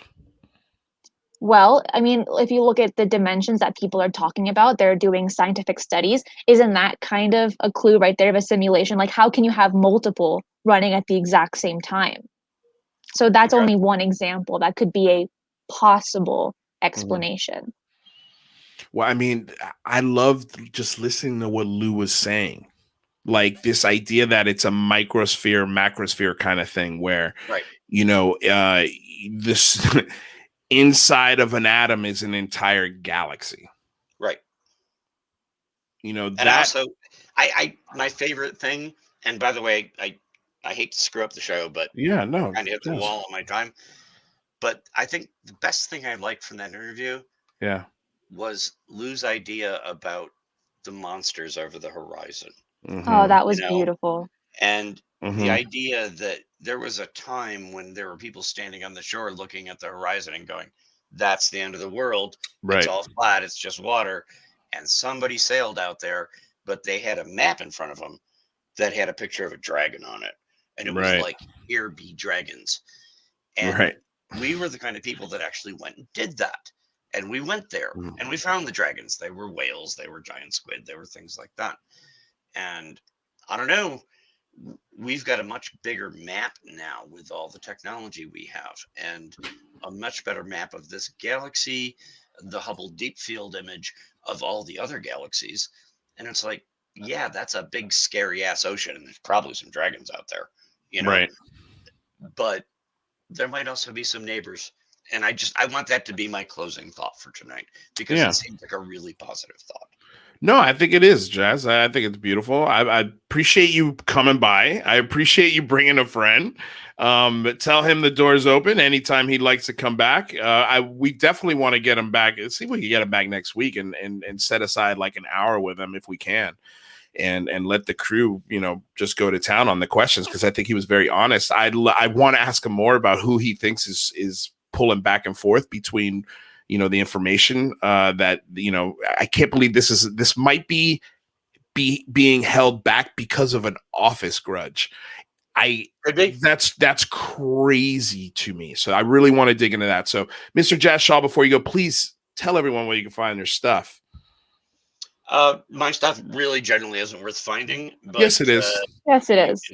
Well, I mean, if you look at the dimensions that people are talking about, they're doing scientific studies. Isn't that kind of a clue right there of a simulation? Like, how can you have multiple running at the exact same time? So that's only one example. That could be a possible explanation. Well, I mean, I loved just listening to what Lue was saying. Like this idea that it's a microsphere, macrosphere kind of thing where, you know, this inside of an atom is an entire galaxy. Right. You know, and that also I my favorite thing, and by the way, I hate to screw up the show, but yeah, no, kind of hit the wall on my time. But I think the best thing I liked from that interview was Lue's idea about the monsters over the horizon. Oh, that was beautiful. And the idea that there was a time when there were people standing on the shore looking at the horizon and going, that's the end of the world. It's all flat. It's just water. And somebody sailed out there, but they had a map in front of them that had a picture of a dragon on it. And it was like, here be dragons. And we were the kind of people that actually went and did that. And we went there and we found the dragons. They were whales. They were giant squid. They were things like that. And I don't know, we've got a much bigger map now with all the technology we have, and a much better map of this galaxy, the Hubble Deep Field image of all the other galaxies. And it's like, yeah, that's a big, scary ass ocean. And there's probably some dragons out there, you know, but there might also be some neighbors. And I want that to be my closing thought for tonight, because it seems like a really positive thought. No, I think it is, Jazz. I think it's beautiful. I appreciate you coming by. I appreciate you bringing a friend. Tell him the door's open anytime he'd like to come back. We definitely want to get him back. Let's see if we can get him back next week and set aside like an hour with him if we can, and let the crew, you know, just go to town on the questions, because I think he was very honest. I want to ask him more about who he thinks is pulling back and forth between, you know, the information that, you know, I can't believe this might be being held back because of an office grudge. That's crazy to me. So I really want to dig into that. So Mr. Jazz Shaw, before you go, please tell everyone where you can find their stuff. My stuff really generally isn't worth finding. But, yes, it is. Yes, it is.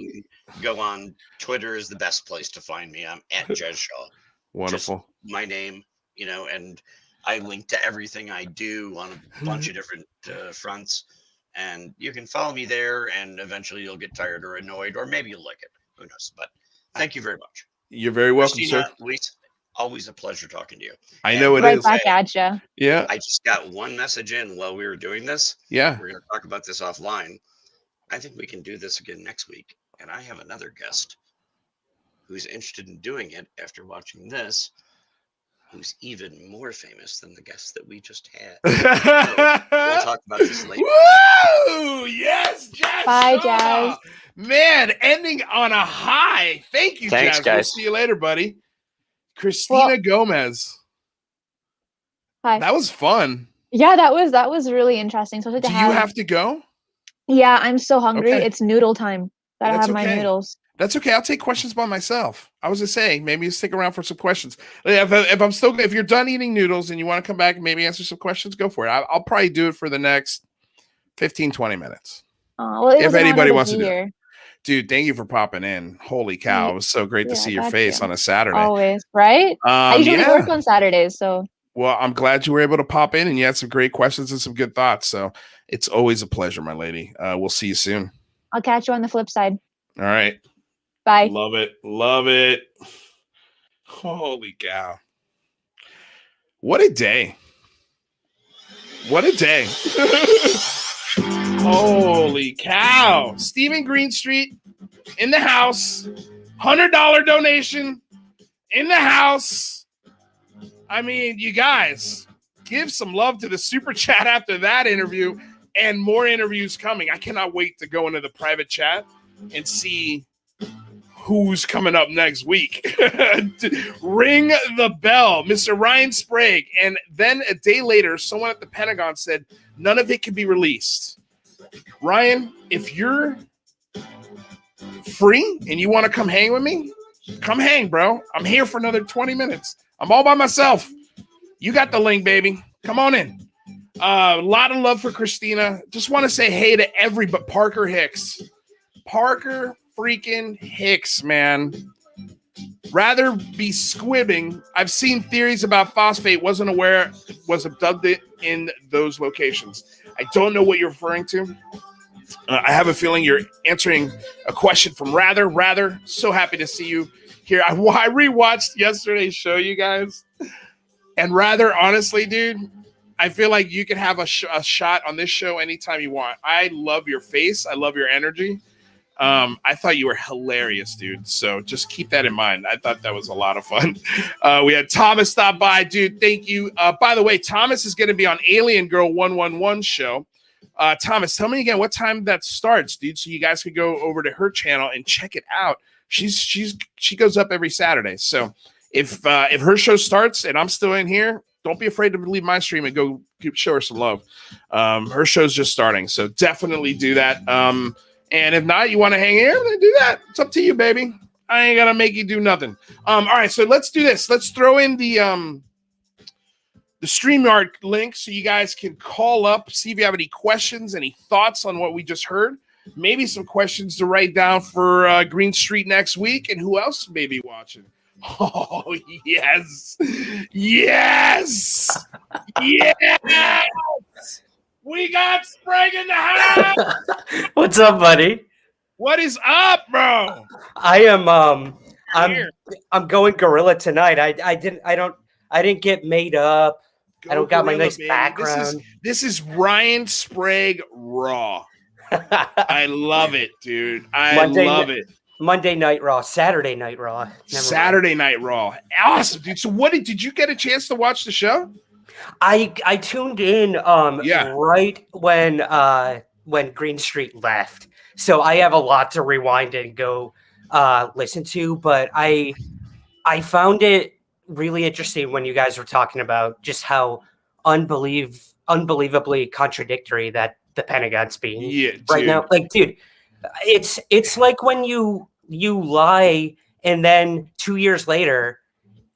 Go on. Twitter is the best place to find me. I'm at Jazz Shaw. Wonderful. Just my name, you know, and I link to everything I do on a bunch of different fronts, and you can follow me there, and eventually you'll get tired or annoyed, or maybe you'll like it. Who knows? But thank you very much. You're very welcome, Cristina, sir. Luis, always a pleasure talking to you. I know it right is. Back at you. Yeah. I just got one message in while we were doing this. Yeah. We're going to talk about this offline. I think we can do this again next week. And I have another guest who's interested in doing it after watching this, who's even more famous than the guest that we just had. We'll talk about this later. Woo! Yes, Jazz. Bye, Jazz. Man, ending on a high. Thank you, Thanks, Jazz. guys. We'll see you later, buddy. Cristina Gomez. Hi. That was fun. Yeah, that was really interesting. So Do you have to go? Yeah, I'm so hungry. Okay. It's noodle time. Gotta have my noodles. That's okay. I'll take questions by myself. I was just saying, maybe you stick around for some questions. If you're done eating noodles and you want to come back and maybe answer some questions, go for it. I'll probably do it for the next 15, 20 minutes. Well, if anybody wants to do it. here. Dude, thank you for popping in. Holy cow. It was so great to see your face on a Saturday. Always, right? I usually work on Saturdays, so. Well, I'm glad you were able to pop in and you had some great questions and some good thoughts. So it's always a pleasure, my lady. We'll see you soon. I'll catch you on the flip side. All right. Bye. Love it. Love it. Holy cow. What a day. What a day. Holy cow. Stephen Greenstreet in the house. $100 donation in the house. I mean, you guys, give some love to the super chat after that interview and more interviews coming. I cannot wait to go into the private chat and see who's coming up next week. Ring the bell, Mr. Ryan Sprague. And then a day later, someone at the Pentagon said, none of it can be released. Ryan, if you're free and you want to come hang with me, come hang, bro. I'm here for another 20 minutes. I'm all by myself. You got the link, baby. Come on in. A lot of love for Cristina. Just want to say hey to everybody. Parker Hicks. Parker freaking Hicks, man. Rather be squibbing. I've seen theories about phosphate. Wasn't aware was abducted in those locations. I don't know what you're referring to. I have a feeling you're answering a question from Rather. Rather, so happy to see you here. I rewatched yesterday's show, you guys. And Rather, honestly, dude, I feel like you can have a shot on this show anytime you want. I love your face. I love your energy. I thought you were hilarious, dude. So just keep that in mind. I thought that was a lot of fun. We had Thomas stop by, dude. Thank you. By the way, Thomas is going to be on Alien Girl 111 show. Thomas, tell me again what time that starts, dude, so you guys could go over to her channel and check it out. She goes up every Saturday. So if her show starts and I'm still in here, don't be afraid to leave my stream and go show her some love. Her show's just starting, so definitely do that. And if not, you want to hang here, then do that. It's up to you, baby. I ain't gonna make you do nothing. All right, so let's do this. Let's throw in the StreamYard link so you guys can call up, see if you have any questions, any thoughts on what we just heard. Maybe some questions to write down for Green Street next week, and who else may be watching. Oh, yes. Yes. Yes. We got Sprague in the house. What's up, buddy? What is up, bro? I am I'm going gorilla tonight. I didn't get made up. I don't got my nice baby. Background. This is Ryan Sprague raw. I love it, dude. I love it. Monday Night Raw, Saturday Night Raw. Saturday Night Raw. Awesome, dude. So did you get a chance to watch the show? I tuned in right when Green Street left. So I have a lot to rewind and go listen to, but I found it really interesting when you guys were talking about just how unbelievably contradictory that the Pentagon's being right now. Like, dude, it's like when you lie and then 2 years later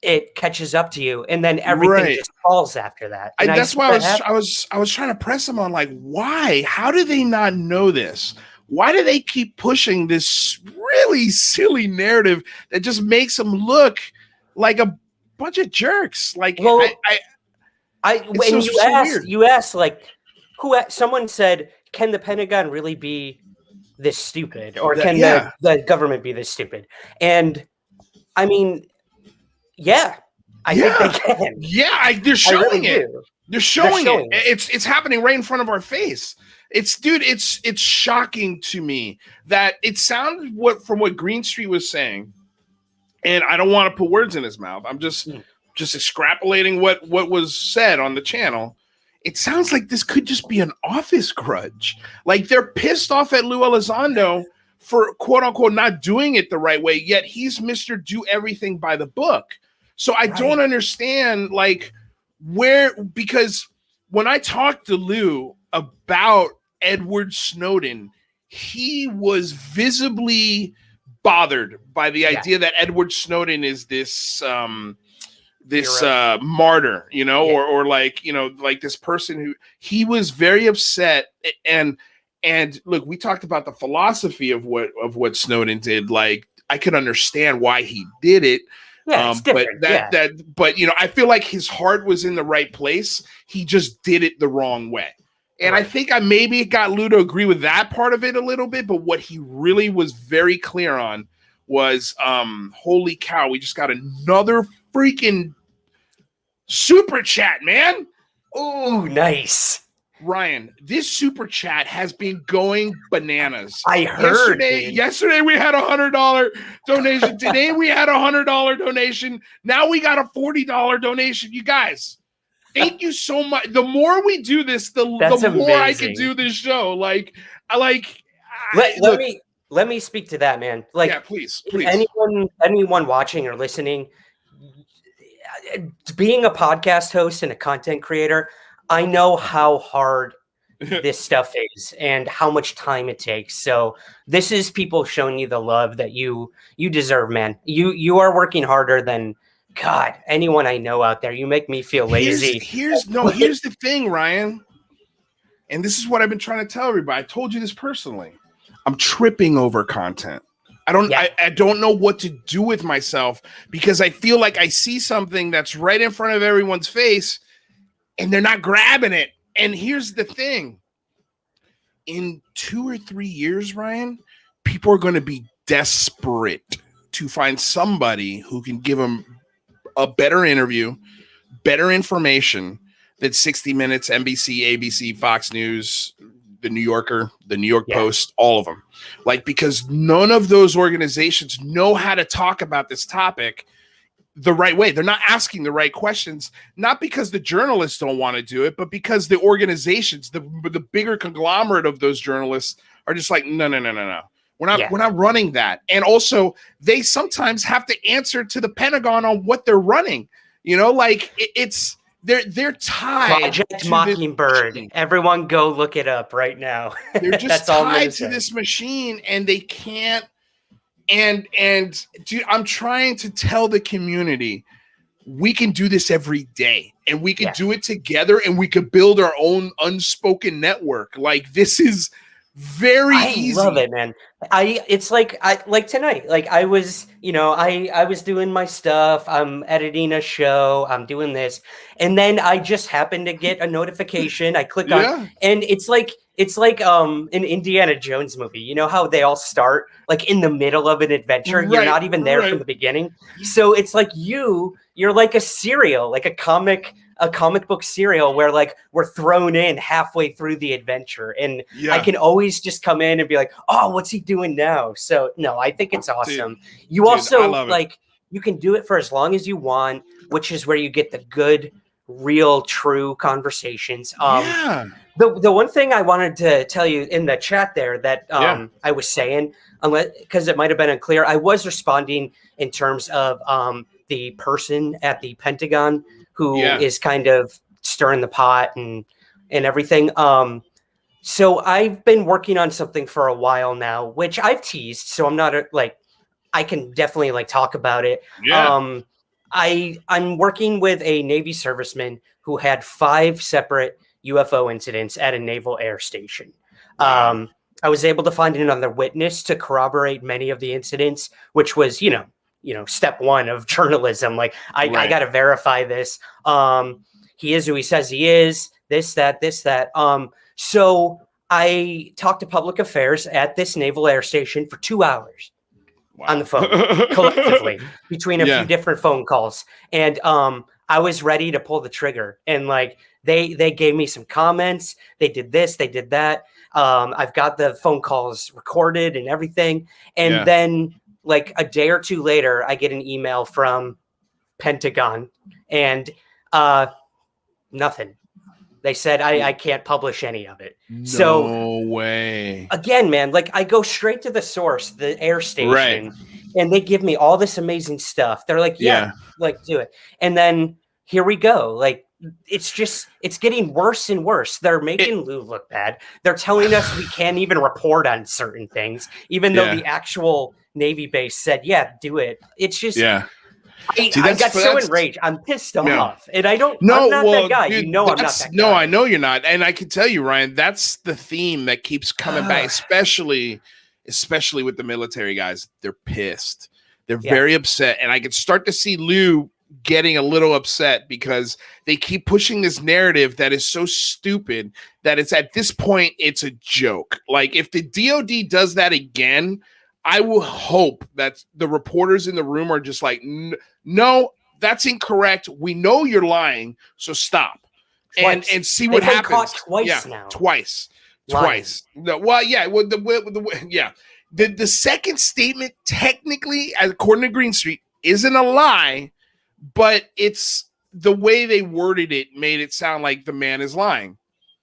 it catches up to you, and then everything just falls after that. That's why I was trying to press them on, like, why? How do they not know this? Why do they keep pushing this really silly narrative that just makes them look like a bunch of jerks? Like, well, you asked, like, someone said, can the Pentagon really be this stupid, or can the government be this stupid? And I mean, I think they can. Yeah, they're showing it. They're showing it. It's happening right in front of our face. It's shocking to me that it sounded from what Green Street was saying, and I don't want to put words in his mouth. I'm just extrapolating what was said on the channel. It sounds like this could just be an office grudge. Like, they're pissed off at Lue Elizondo for quote unquote not doing it the right way, yet he's Mr. Do everything by the book. So I don't understand, like, because when I talked to Lue about Edward Snowden, he was visibly bothered by the idea that Edward Snowden is this martyr, or like, like this person who he was very upset. And look, we talked about the philosophy of what Snowden did. Like, I could understand why he did it. But I feel like his heart was in the right place. He just did it the wrong way. And I think I maybe got Lue to agree with that part of it a little bit, but what he really was very clear on was holy cow, we just got another freaking super chat, man. Oh, nice. Ryan, this super chat has been going bananas. I heard. Yesterday we had $100 donation. Today we had $100 donation. Now we got a $40 donation. You guys, thank you so much. The more we do this, the more I can do this show. Let me speak to that, man. Like, yeah, please. Anyone watching or listening, being a podcast host and a content creator, I know how hard this stuff is and how much time it takes. So this is people showing you the love that you deserve, man. You are working harder than anyone I know out there. You make me feel lazy. Here's the thing, Ryan. And this is what I've been trying to tell everybody. I told you this personally. I'm tripping over content. I don't know what to do with myself because I feel like I see something that's right in front of everyone's face and they're not grabbing it. And here's the thing. In 2 or 3 years, Ryan, people are going to be desperate to find somebody who can give them a better interview, better information than 60 Minutes, NBC, ABC, Fox News, The New Yorker, The New York Post, all of them. Because none of those organizations know how to talk about this topic the right way. They're not asking the right questions, not because the journalists don't want to do it, but because the organizations, the bigger conglomerate of those journalists are just like, no. We're not running that. And also they sometimes have to answer to the Pentagon on what they're running. They're tied. Project Mockingbird. Everyone go look it up right now. They're just tied to this machine and they can't. And dude, I'm trying to tell the community we can do this every day and we can do it together and we could build our own unspoken network. This is very easy. I love it, man. It's like tonight. I was doing my stuff. I'm editing a show. I'm doing this. And then I just happened to get a notification. I click on and it's like an Indiana Jones movie. You know how they all start in the middle of an adventure. You're not even there from the beginning. So it's like you're like a serial, like a comic book serial where we're thrown in halfway through the adventure. And I can always just come in and be like, oh, what's he doing now? So no, I think it's awesome. You can do it for as long as you want, which is where you get the good, real, true conversations. The one thing I wanted to tell you in the chat there that I was saying, because it might have been unclear, I was responding in terms of the person at the Pentagon who is kind of stirring the pot and everything. So I've been working on something for a while now, which I've teased. So I'm not I can definitely talk about it. Yeah. I'm working with a Navy serviceman who had 5 separate UFO incidents at a naval air station. I was able to find another witness to corroborate many of the incidents, which was, step one of journalism. I got to verify this. He is who he says he is, this, that. So I talked to public affairs at this naval air station for 2 hours. Wow. On the phone collectively between a few different phone calls. And I was ready to pull the trigger. And they gave me some comments. They did this, they did that. I've got the phone calls recorded and everything. And then a day or two later, I get an email from Pentagon and nothing. They said I can't publish any of it. No way. Again, man, I go straight to the source, the air station, and they give me all this amazing stuff. They're like, do it. And then here we go. It's getting worse and worse. They're making Lue look bad. They're telling us we can't even report on certain things, even though the actual Navy base said, do it. It's just, I got so enraged. I'm pissed off. And I'm not that guy. Dude, I'm not that guy. No, I know you're not. And I can tell you, Ryan, that's the theme that keeps coming back, especially with the military guys. They're pissed. They're very upset. And I can start to see Lue getting a little upset because they keep pushing this narrative that is so stupid that it's at this point, it's a joke. If the DOD does that again, I will hope that the reporters in the room are just like, no, that's incorrect. We know you're lying, so stop and see what happens. Caught twice now. Twice. No, well, yeah. Well, the second statement, technically, according to Green Street, isn't a lie, but it's the way they worded it made it sound like the man is lying.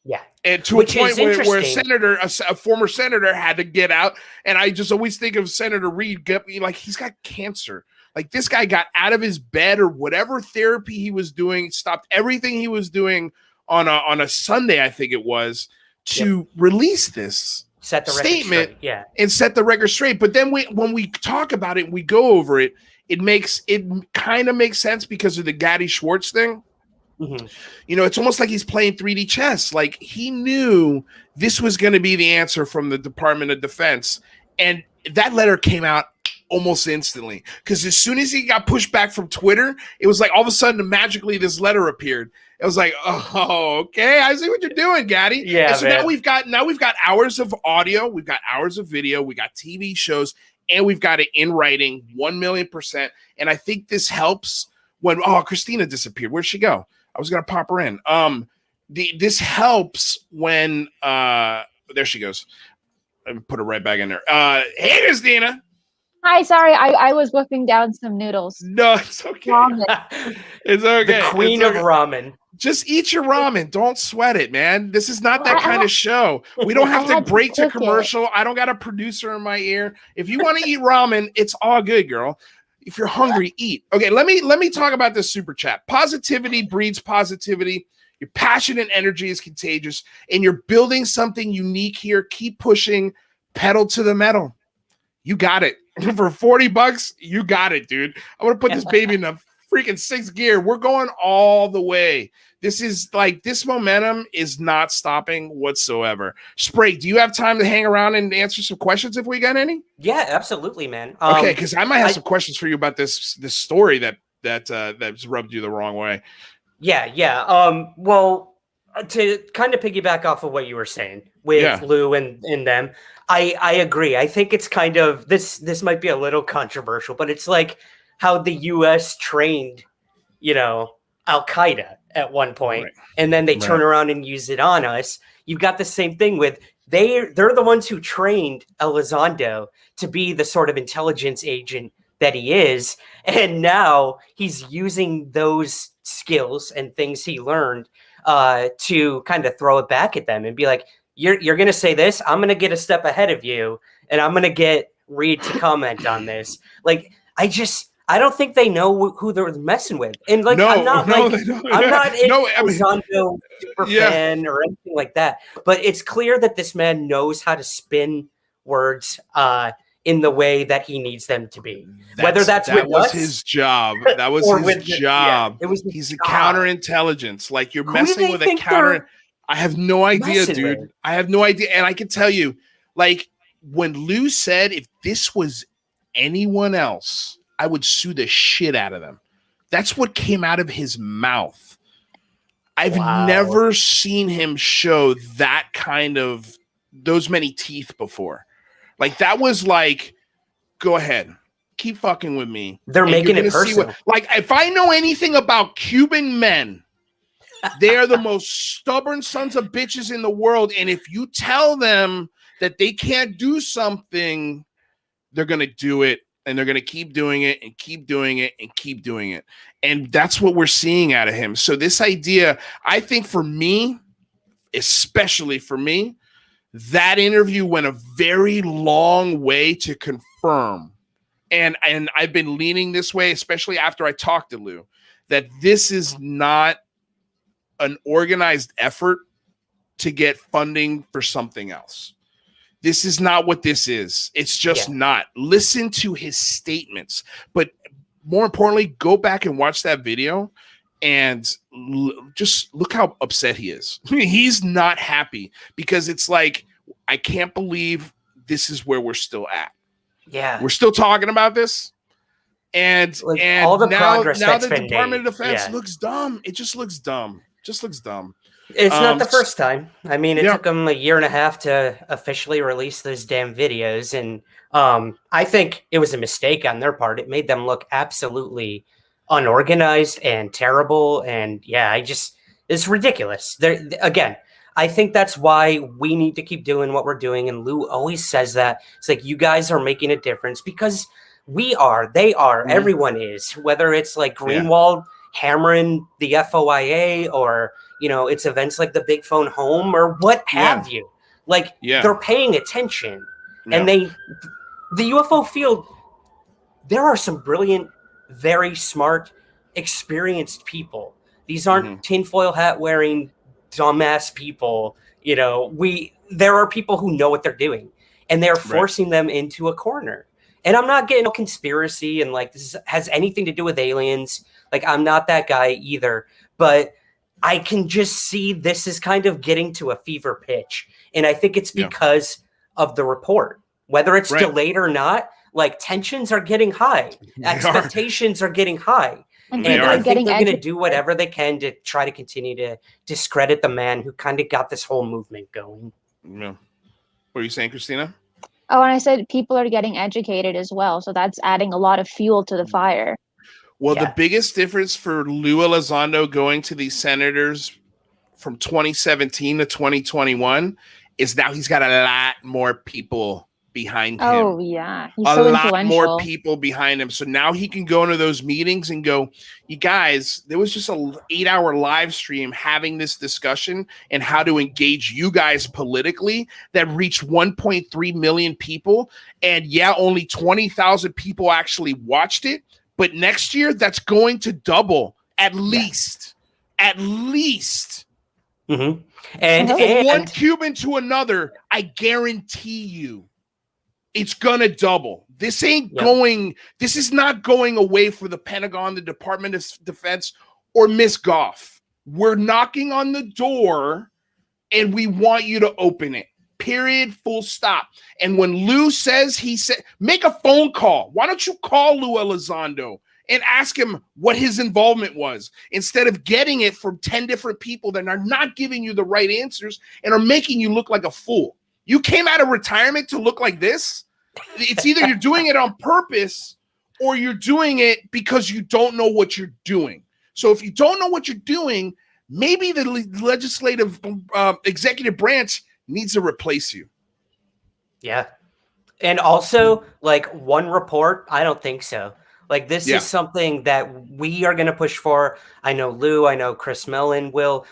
Yeah. And to a point where a former senator had to get out. And I just always think of Senator Reid, like he's got cancer. Like this guy got out of his bed or whatever therapy he was doing, stopped everything he was doing on a Sunday, I think it was, to release this statement and set the record straight. But then when we talk about it, we go over it, it kind of makes sense because of the Gatti Schwartz thing. Mm-hmm. You know, it's almost like he's playing 3D chess. Like he knew this was going to be the answer from the Department of Defense. And that letter came out almost instantly because as soon as he got pushed back from Twitter, it was like all of a sudden magically this letter appeared. It was like, oh, okay, I see what you're doing, Gatti. Yeah. And so now we've got hours of audio, we've got hours of video, we got TV shows, and we've got it in writing 1,000,000%. And I think this helps when Cristina disappeared. Where'd she go? I was gonna pop her in. This helps when there she goes. Let me put her right back in there. Hey, Cristina. Hi, sorry, I was whipping down some noodles. No, it's okay. Ramen. It's okay. The queen of ramen. Just eat your ramen. Don't sweat it, man. This is not that kind of show. We don't have to break to commercial. I don't got a producer in my ear. If you want to eat ramen, it's all good, girl. If you're hungry, eat. Okay, let me talk about this super chat. Positivity breeds positivity. Your passion and energy is contagious, and you're building something unique here. Keep pushing, pedal to the metal. You got it. For $40, you got it, dude. I'm gonna put this baby in the freaking 6th gear. We're going all the way. This momentum is not stopping whatsoever. Sprague, do you have time to hang around and answer some questions if we got any? Yeah, absolutely, man. Okay, because I might have some questions for you about this story that's rubbed you the wrong way. Yeah. Well, to kind of piggyback off of what you were saying with Lue and them, I agree. I think it's kind of this might be a little controversial, but it's like how the U.S. trained, Al-Qaeda at one point, right. And then they turn around and use it on us. You've got the same thing with they're the ones who trained Elizondo to be the sort of intelligence agent that he is, and now he's using those skills and things he learned to kind of throw it back at them and be like, you're going to say this, I'm going to get a step ahead of you, and I'm going to get Reid to comment on this. Like, I don't think they know who they're messing with. And like, I'm not Elizondo super fan or anything like that. But it's clear that this man knows how to spin words in the way that he needs them to be. That was his job. That was his job. He's a counterintelligence. Like you're messing with a counter. I have no idea, dude. I have no idea. And I can tell you, like when Lue said, if this was anyone else, I would sue the shit out of them. That's what came out of his mouth. I've never seen him show that kind of those many teeth before. Like that was like, go ahead, keep fucking with me. They're making it personal. If I know anything about Cuban men, they are the most stubborn sons of bitches in the world. And if you tell them that they can't do something, they're going to do it. And they're going to keep doing it and keep doing it and keep doing it. And that's what we're seeing out of him. So this idea, I think for me, especially for me, that interview went a very long way to confirm. And I've been leaning this way, especially after I talked to Lue, that this is not an organized effort to get funding for something else. This is not what this is. It's just not. Listen to his statements. But more importantly, go back and watch that video and just look how upset he is. He's not happy because it's like, I can't believe this is where we're still at. Yeah. We're still talking about this. And all the now progress the been Department made. of Defense looks dumb. It just looks dumb. Just looks dumb. It's not the first time. I mean, it took them a year and a half to officially release those damn videos. And I think it was a mistake on their part. It made them look absolutely unorganized and terrible. And yeah, it's ridiculous. Again, I think that's why we need to keep doing what we're doing. And Lue always says that. It's like, you guys are making a difference because we are, they are, everyone is, whether it's like Greenwald hammering the FOIA or, you know, it's events like the Big Phone Home or what have you. Like, they're paying attention. And the UFO field, there are some brilliant, very smart, experienced people. These aren't tinfoil hat wearing dumbass people. You know, there are people who know what they're doing, and they're forcing them into a corner. And I'm not getting a conspiracy and like this has anything to do with aliens. Like, I'm not that guy either, but I can just see this is kind of getting to a fever pitch. And I think it's because of the report, whether it's delayed or not. Like, tensions are getting high, expectations are getting high. And I think they're going to do whatever they can to try to continue to discredit the man who kind of got this whole movement going. Yeah. What are you saying, Cristina? Oh, and I said people are getting educated as well. So that's adding a lot of fuel to the fire. Well, the biggest difference for Lue Elizondo going to these senators from 2017 to 2021 is now he's got a lot more people behind him. Oh, yeah. He's a lot more people behind him. So now he can go into those meetings and go, you guys, there was just an 8-hour live stream having this discussion and how to engage you guys politically that reached 1.3 million people. And only 20,000 people actually watched it. But next year, that's going to double at least. At least. And from one Cuban to another, I guarantee you, it's gonna double. This ain't going. This is not going away for the Pentagon, the Department of Defense, or Miss Goff. We're knocking on the door, and we want you to open it. Period. Full stop. And when Lue says, he said, make a phone call. Why don't you call Lue Elizondo and ask him what his involvement was instead of getting it from 10 different people that are not giving you the right answers and are making you look like a fool. You came out of retirement to look like this. It's either you're doing it on purpose or you're doing it because you don't know what you're doing. So if you don't know what you're doing, maybe the legislative executive branch needs to replace you. Yeah. And also, like, one report, I don't think so. Like, this is something that we are going to push for. I know Lue, I know Chris Mellon will,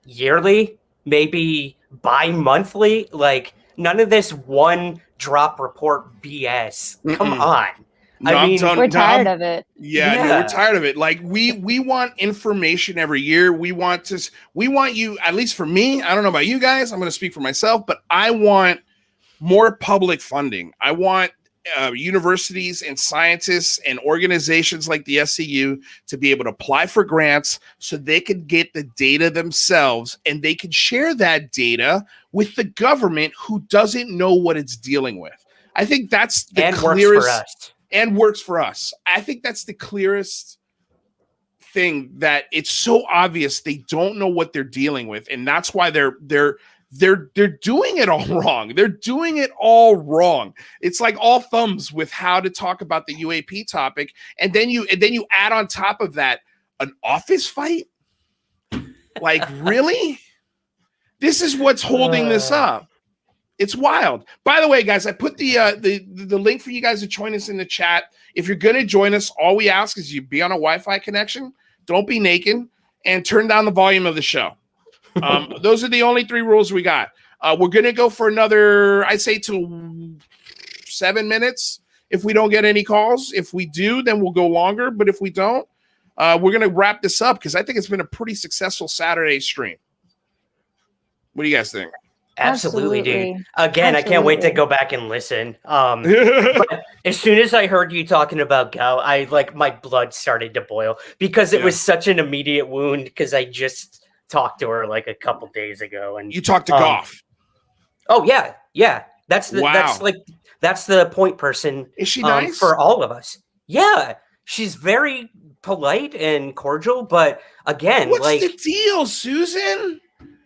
yearly, maybe bi-monthly. Like, none of this one drop report BS. Come on. No, I mean, we're tired of it. No, we're tired of it. Like, we want information every year. We want you, at least for me, I don't know about you guys, I'm going to speak for myself, but I want more public funding. I want universities and scientists and organizations like the SCU to be able to apply for grants so they could get the data themselves and they can share that data with the government who doesn't know what it's dealing with. I think that's the clearest works for us. I think that's the clearest thing, that it's so obvious they don't know what they're dealing with, and that's why they're doing it all wrong. They're doing it all wrong. It's like all thumbs with how to talk about the UAP topic, and then you add on top of that an office fight. Like, really? This is what's holding this up. It's wild. By the way, guys, I put the link for you guys to join us in the chat. If you're going to join us, all we ask is you be on a Wi-Fi connection, don't be naked, and turn down the volume of the show. Those are the only 3 rules we got. We're going to go for another, I'd say, till 7 minutes if we don't get any calls. If we do, then we'll go longer. But if we don't, we're going to wrap this up because I think it's been a pretty successful Saturday stream. What do you guys think? Absolutely, dude. Again, I can't wait to go back and listen. But as soon as I heard you talking about Go, my blood started to boil because it was such an immediate wound because I just talked to her like a couple days ago. And you talked to Goff. Oh yeah. That's the point person. Is she nice for all of us? Yeah, she's very polite and cordial, but again, what's like the deal, Susan?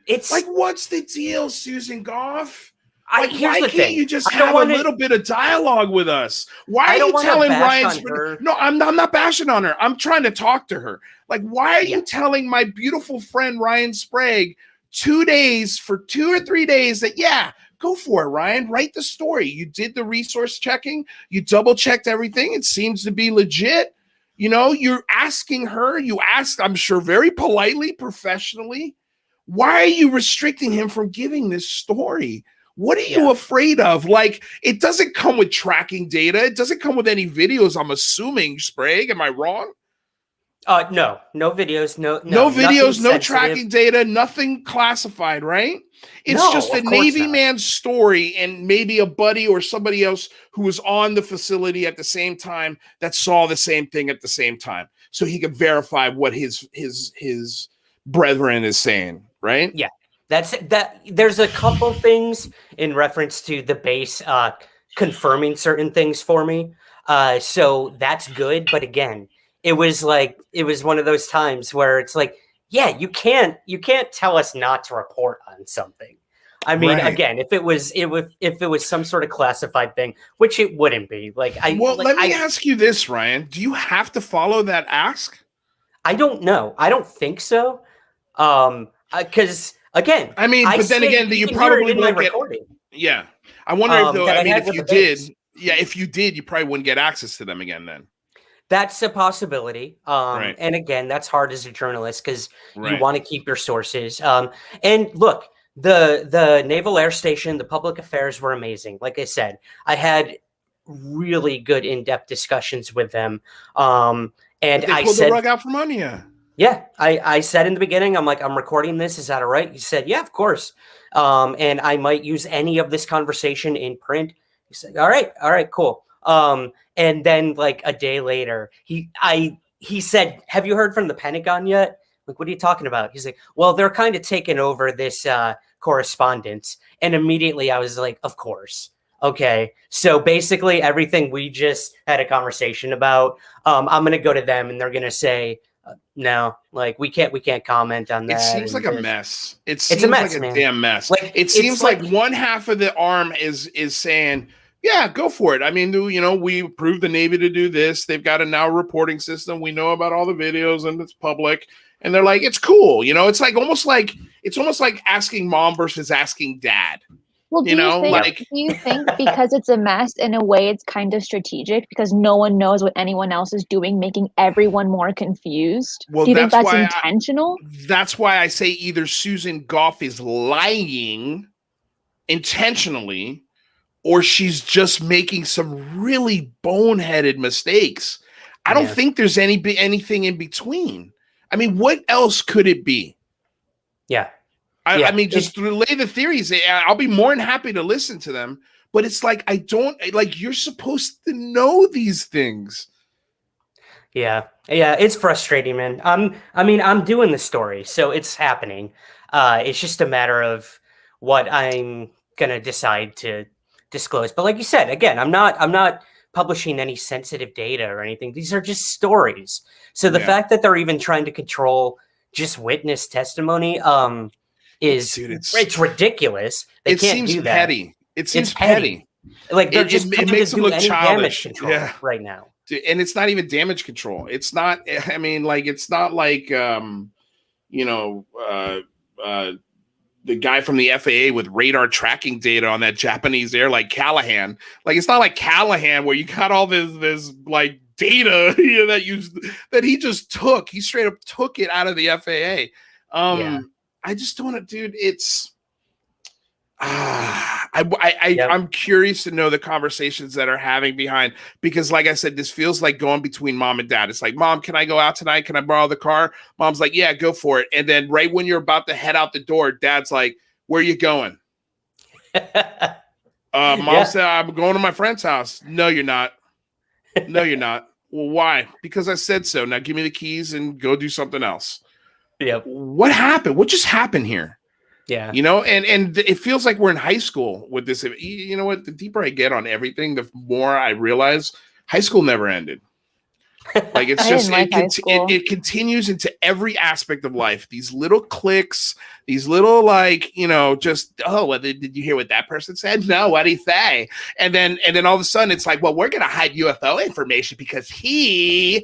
It's like, what's the deal, Susan Goff? Like, here's why the can't thing. you just have a little bit of dialogue with us? Why are you telling Ryan? No, I'm not bashing on her. I'm trying to talk to her. Like, why are you telling my beautiful friend Ryan Sprague 2 days for 2 or 3 days that, yeah, go for it, Ryan. Write the story. You did the resource checking. You double checked everything. It seems to be legit. You know, you're asking her. You asked, I'm sure, very politely, professionally. Why are you restricting him from giving this story? What are you afraid of? Like, it doesn't come with tracking data. It doesn't come with any videos, I'm assuming, Sprague. Am I wrong? No videos, no videos, no tracking data, nothing classified, right? It's just a Navy man's story and maybe a buddy or somebody else who was on the facility at the same time that saw the same thing at the same time. So he could verify what his brethren is saying, right? Yeah. There's a couple things in reference to the base confirming certain things for me. So that's good. But again, it was one of those times where it's like, yeah, you can't tell us not to report on something. I mean, again, if it was some sort of classified thing, which it wouldn't be. Let me ask you this, Ryan. Do you have to follow that ask? I don't know. I don't think so. Because again, I mean, but then again, you probably won't get. Yeah, I wonder if though. I mean, if you did, if you did, you probably wouldn't get access to them again then. That's a possibility. And again, that's hard as a journalist because you want to keep your sources. And look, the Naval Air Station, the public affairs were amazing. Like I said, I had really good in-depth discussions with them. And I pulled the rug out from under you. Yeah, I said in the beginning, I'm like, I'm recording this. Is that all right? He said, yeah, of course. And I might use any of this conversation in print. He said, all right, cool. And then like a day later, he said, have you heard from the Pentagon yet? Like, what are you talking about? He's like, well, they're kind of taking over this correspondence. And immediately I was like, of course. Okay. So basically everything we just had a conversation about, I'm going to go to them and they're going to say, no, like we can't comment on that. It seems like a mess. It seems like a damn mess. Like it seems like one half of the arm is saying, yeah, go for it. I mean, you know, we approved the Navy to do this. They've got a now reporting system. We know about all the videos and it's public. And they're like, it's cool. You know, it's almost like asking mom versus asking dad. Well, do you think because it's a mess, in a way, it's kind of strategic because no one knows what anyone else is doing, making everyone more confused? Well, do you think that's intentional? That's why I say either Susan Goff is lying intentionally, or she's just making some really boneheaded mistakes. I don't think there's anything in between. I mean, what else could it be? Yeah. I mean, just relay the theories. I'll be more than happy to listen to them. But it's like, you're supposed to know these things. Yeah, it's frustrating, man. I'm doing the story, so it's happening. It's just a matter of what I'm gonna decide to disclose. But like you said, again, I'm not publishing any sensitive data or anything. These are just stories. So the fact that they're even trying to control just witness testimony, it's ridiculous. They can't do that. Petty. It seems petty. Like they're just it makes them look childish right now. And it's not even damage control. It's not. I mean, like it's not like the guy from the FAA with radar tracking data on that Japanese air, like Callahan. Like it's not like Callahan where you got all this like data that he just took. He straight up took it out of the FAA. I just don't want to, dude. It's I'm curious to know the conversations that are having behind, because like I said, this feels like going between mom and dad. It's like, Mom, can I go out tonight? Can I borrow the car? Mom's like, yeah, go for it. And then right when you're about to head out the door, Dad's like, where are you going? Mom said, I'm going to my friend's house. No, you're not. No, you're not. Well, why? Because I said so. Now give me the keys and go do something else. Yep. What happened? What just happened here? Yeah. You know, and it feels like we're in high school with this. You know what? The deeper I get on everything, the more I realize high school never ended. Like it's just it continues into every aspect of life. These little clicks, these little like just did you hear what that person said? No, what did he say? And then all of a sudden it's like, well, we're gonna hide UFO information because he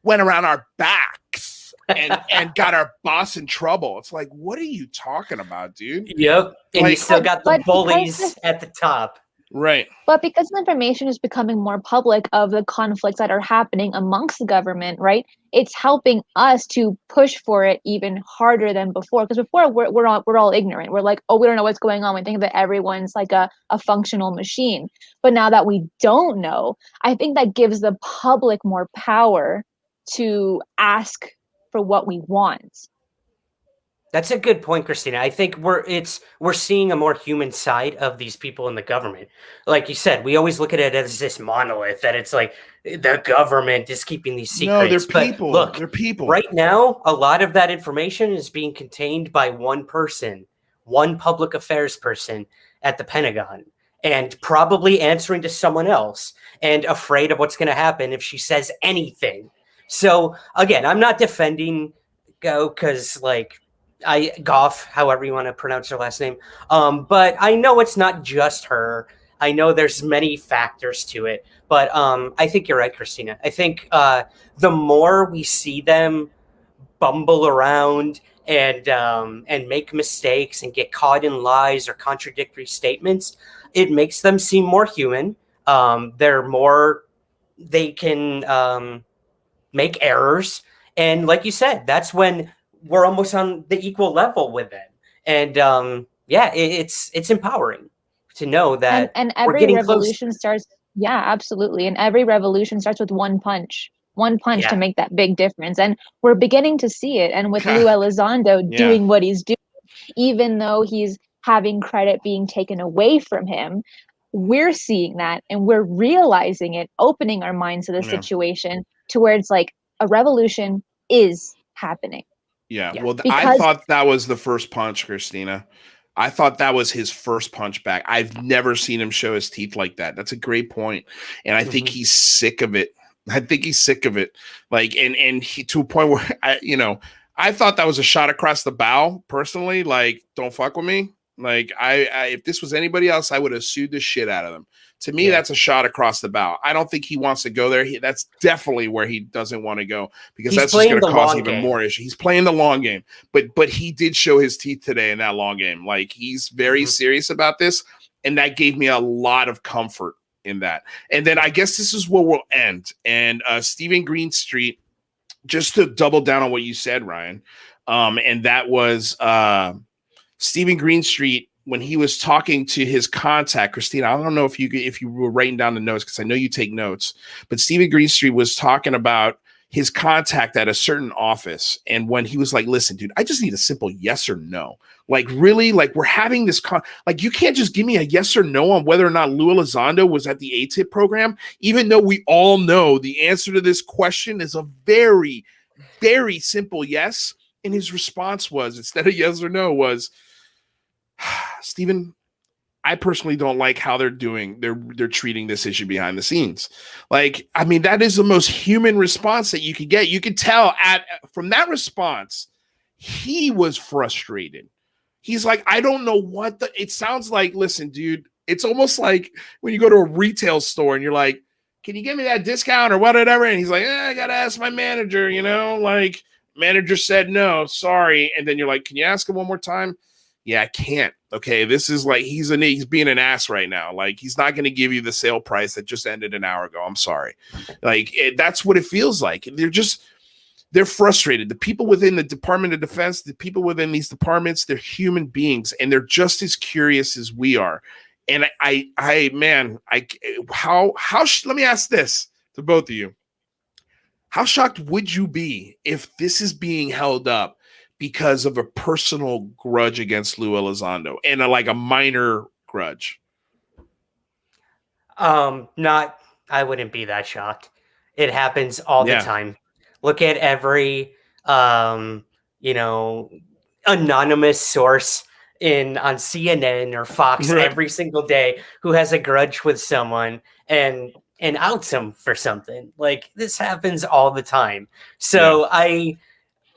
went around our backs and got our boss in trouble. It's like, what are you talking about, dude? Yep, and you still got the bullies at the top. Right. But because the information is becoming more public of the conflicts that are happening amongst the government, right? It's helping us to push for it even harder than before. Because before we're all ignorant. We're like, oh, we don't know what's going on. We think that everyone's like a functional machine. But now that we don't know, I think that gives the public more power to ask for what we want. That's a good point, Cristina. I think we're seeing a more human side of these people in the government. Like you said, we always look at it as this monolith that it's like the government is keeping these secrets. No, they're people. Look, they're people. Right now, a lot of that information is being contained by one person, one public affairs person at the Pentagon, and probably answering to someone else and afraid of what's going to happen if she says anything. So again, I'm not defending Go because Goff, however you want to pronounce her last name. But I know it's not just her. I know there's many factors to it. But I think you're right, Cristina. I think the more we see them bumble around and make mistakes and get caught in lies or contradictory statements, it makes them seem more human. They can make errors. And like you said, that's when we're almost on the equal level with them. And it's empowering to know that and every revolution starts. Yeah, absolutely. And every revolution starts with one punch to make that big difference. And we're beginning to see it. And with Lue Elizondo doing what he's doing, even though he's having credit being taken away from him, we're seeing that and we're realizing it, opening our minds to the situation to where it's like a revolution is happening. Yeah, well, I thought that was the first punch, Cristina. I thought that was his first punch back. I've never seen him show his teeth like that. That's a great point. And I think he's sick of it. Like, and he, to a point where, I thought that was a shot across the bow, personally. Like, don't fuck with me. Like, I if this was anybody else, I would have sued the shit out of them. To me, that's a shot across the bow. I don't think he wants to go there. That's definitely where he doesn't want to go because that's just going to cause even more issue. He's playing the long game, but he did show his teeth today in that long game. Like, he's very serious about this, and that gave me a lot of comfort in that. And then I guess this is where we'll end. And Stephen Greenstreet, just to double down on what you said, Ryan, and that was Stephen Greenstreet, when he was talking to his contact, Cristina, I don't know if you were writing down the notes because I know you take notes, but Stephen Greenstreet was talking about his contact at a certain office. And when he was like, listen, dude, I just need a simple yes or no. Like, really? Like, we're having this like, you can't just give me a yes or no on whether or not Lue Elizondo was at the ATIP program, even though we all know the answer to this question is a very, very simple yes. And his response was, instead of yes or no, was, Stephen, I personally don't like how they're treating this issue behind the scenes. Like, I mean, that is the most human response that you could get. You could tell from that response, he was frustrated. He's like, I don't know it sounds like, listen, dude, it's almost like when you go to a retail store and you're like, can you give me that discount or whatever? And he's like, I got to ask my manager, like, manager said no, sorry. And then you're like, can you ask him one more time? Yeah, I can't. Okay, this is like he's being an ass right now. Like, he's not going to give you the sale price that just ended an hour ago. I'm sorry. Like, that's what it feels like. They're frustrated. The people within the Department of Defense, the people within these departments, they're human beings, and they're just as curious as we are. And let me ask this to both of you: how shocked would you be if this is being held up because of a personal grudge against Lue Elizondo and a minor grudge? I wouldn't be that shocked. It happens all the time. Look at every, anonymous source on CNN or Fox every single day who has a grudge with someone. And and outs him for something. Like, this happens all the time. So I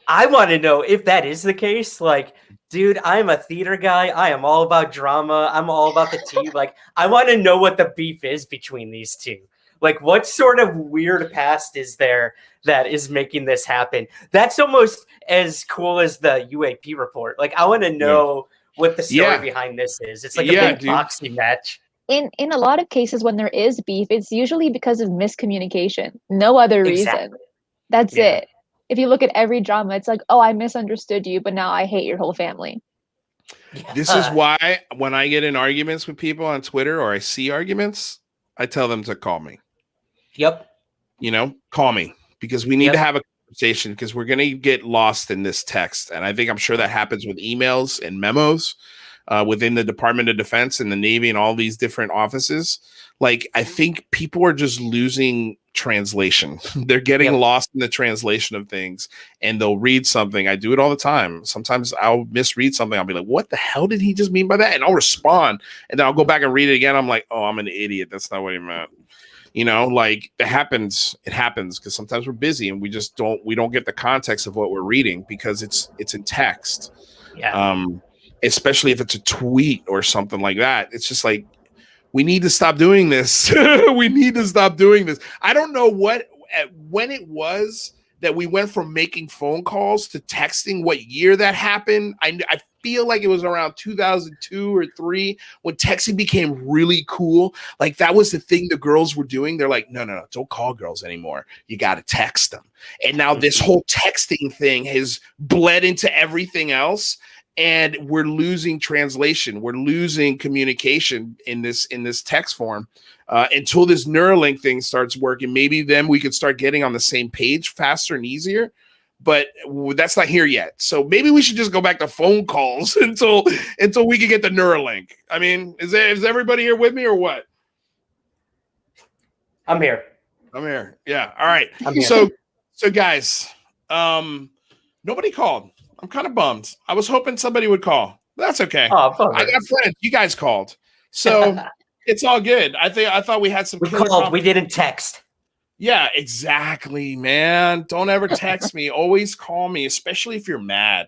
want to know if that is the case. Like, dude, I'm a theater guy. I am all about drama. I'm all about the tea. Like, I want to know what the beef is between these two. Like, what sort of weird past is there that is making this happen? That's almost as cool as the UAP report. Like, I want to know what the story behind this is. It's like a big boxing match. In a lot of cases, when there is beef, it's usually because of miscommunication. No other reason. That's it. If you look at every drama, it's like, oh, I misunderstood you, but now I hate your whole family. This is why when I get in arguments with people on Twitter or I see arguments, I tell them to call me. Yep. You know, call me, because we need to have a conversation, because we're going to get lost in this text. And I'm sure that happens with emails and memos within the Department of Defense and the Navy and all these different offices. Like, I think people are just losing translation. They're getting lost in the translation of things, and they'll read something. I do it all the time. Sometimes I'll misread something. I'll be like, what the hell did he just mean by that? And I'll respond, and then I'll go back and read it again. I'm like, oh, I'm an idiot. That's not what he meant. You know, like, it happens because sometimes we're busy and we don't get the context of what we're reading, because it's in text. Especially if it's a tweet or something like that. It's just like, we need to stop doing this. We need to stop doing this. I don't know when it was that we went from making phone calls to texting, what year that happened. I feel like it was around 2002 or 3 when texting became really cool. Like, that was the thing the girls were doing. They're like, no, don't call girls anymore. You got to text them. And now this whole texting thing has bled into everything else. And we're losing translation. We're losing communication in this text form until this Neuralink thing starts working. Maybe then we could start getting on the same page faster and easier. But that's not here yet. So maybe we should just go back to phone calls until we can get the Neuralink. I mean, is everybody here with me or what? I'm here. Yeah. All right. So guys, nobody called. I'm kind of bummed. I was hoping somebody would call. That's okay. I got friends. You guys called, so it's all good. I thought we had some. We called. We didn't text. Yeah, exactly, man. Don't ever text me. Always call me, especially if you're mad.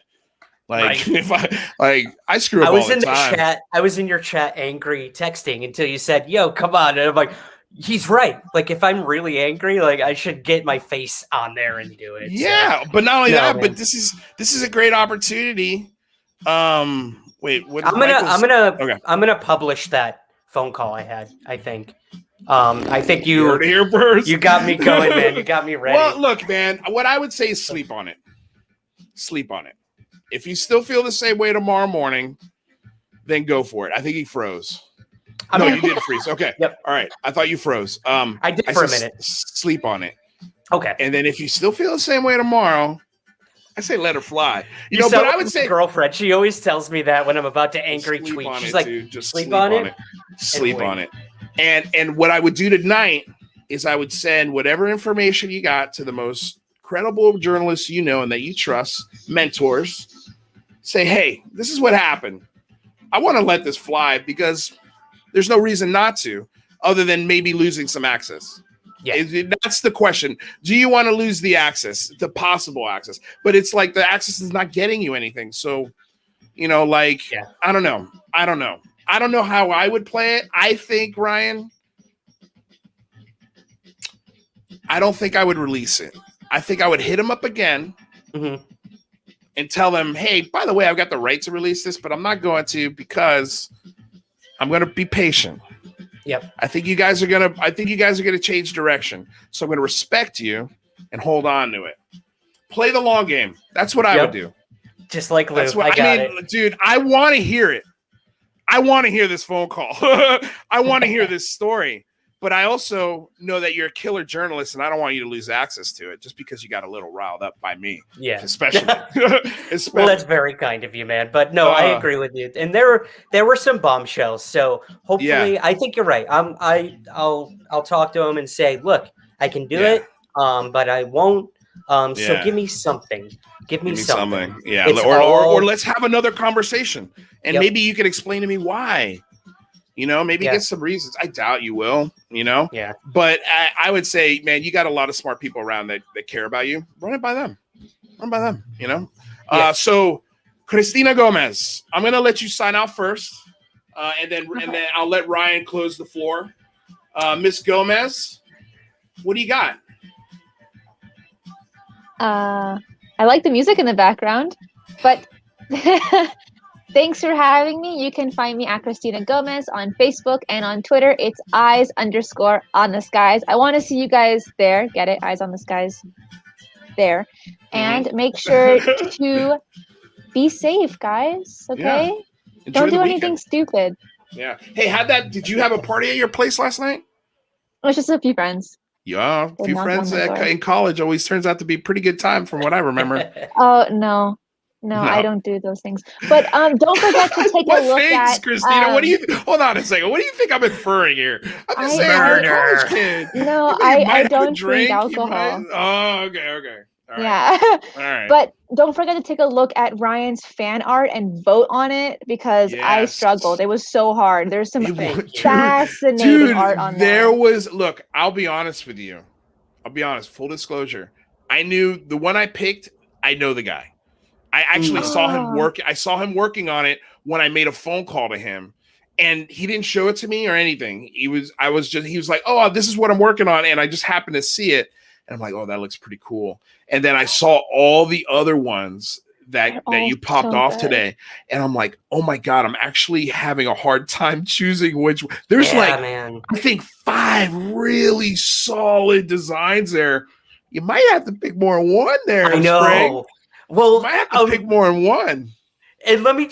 Like, if I screw up all the time. I was in your chat, angry, texting until you said, "Yo, come on," and I'm like, he's right. Like, if I'm really angry, like, I should get my face on there and do it. Yeah, so. But not only that, but this is a great opportunity. Wait, what? I'm gonna publish that phone call I had. I think you got me going, man. You got me ready. Well, look, man. What I would say is sleep on it. Sleep on it. If you still feel the same way tomorrow morning, then go for it. I think he froze. No, you did freeze. Okay. Yep. All right. I thought you froze. I did for a minute. Sleep on it. Okay. And then if you still feel the same way tomorrow, I say let her fly. You know, but I would say girlfriend. She always tells me that when I'm about to angry tweet. She's like, just sleep on it. Sleep on it. And what I would do tonight is I would send whatever information you got to the most credible journalists you know and that you trust, mentors. Say, hey, this is what happened. I want to let this fly because there's no reason not to, other than maybe losing some access. Yeah, that's the question. Do you want to lose the access, the possible access? But it's like the access is not getting you anything. So, you know, like, I don't know. I don't know how I would play it. I think, Ryan, I don't think I would release it. I think I would hit him up again and tell them, hey, by the way, I've got the right to release this, but I'm not going to because I'm going to be patient. Yep. I think you guys are gonna change direction. So I'm gonna respect you and hold on to it. Play the long game. That's what I would do. Just like Lue. That's what I mean, dude. I want to hear it. I want to hear this phone call. I want to hear this story. But I also know that you're a killer journalist, and I don't want you to lose access to it just because you got a little riled up by me. Yeah, especially. Well, that's very kind of you, man. But no, I agree with you. And there were some bombshells. So hopefully, I think you're right. I'll talk to him and say, look, I can do it, but I won't. So give me something. Give me something. Yeah, or let's have another conversation, and maybe you can explain to me why. You know, maybe get some reasons. I doubt you will, you know? Yeah. But I would say, man, you got a lot of smart people around that care about you. Run it by them. You know? Yeah. So, Cristina Gomez, I'm going to let you sign out first. And then I'll let Ryan close the floor. Miss Gomez, what do you got? I like the music in the background, but thanks for having me. You can find me at Cristina Gomez on Facebook and on Twitter. It's eyes_on_the_skies. I want to see you guys there. Get it? Eyes on the skies there. And make sure to be safe, guys. Okay? Yeah. Don't do anything stupid. Yeah. Hey, did you have a party at your place last night? It was just a few friends. Yeah, a few friends in college always turns out to be a pretty good time from what I remember. Oh, no, I don't do those things. But don't forget to take a look at Christina. What do you hold on a second? What do you think I'm inferring here? I'm just saying you're a college kid. No, I don't drink alcohol. Oh, okay. All right. Yeah. All right. But don't forget to take a look at Ryan's fan art and vote on it because I struggled. It was so hard. There's some fascinating art on there. Look, I'll be honest with you. Full disclosure. I knew the one I picked, I know the guy. I actually saw him work. I saw him working on it when I made a phone call to him. And he didn't show it to me or anything. He was like, oh, this is what I'm working on. And I just happened to see it. And I'm like, oh, that looks pretty cool. And then I saw all the other ones that you popped off today. And I'm like, oh my God, I'm actually having a hard time choosing which. There's I think 5 really solid designs there. You might have to pick more than one there. I know. Sprague. Well, you might have to pick more than one. And let me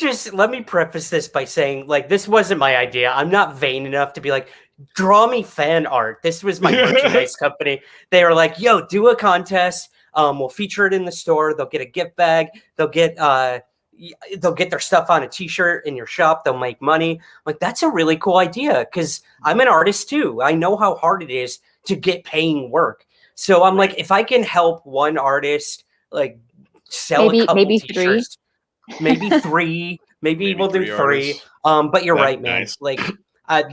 preface this by saying, like, this wasn't my idea. I'm not vain enough to be like, draw me fan art. This was my merchandise company. They were like, yo, do a contest. We'll feature it in the store. They'll get a gift bag. They'll get their stuff on a t-shirt in your shop. They'll make money. Like, that's a really cool idea because I'm an artist too. I know how hard it is to get paying work. So I'm like, if I can help one artist, like, sell a couple t-shirts, maybe 3, maybe we'll do 3. But you're right, man. Nice. Like,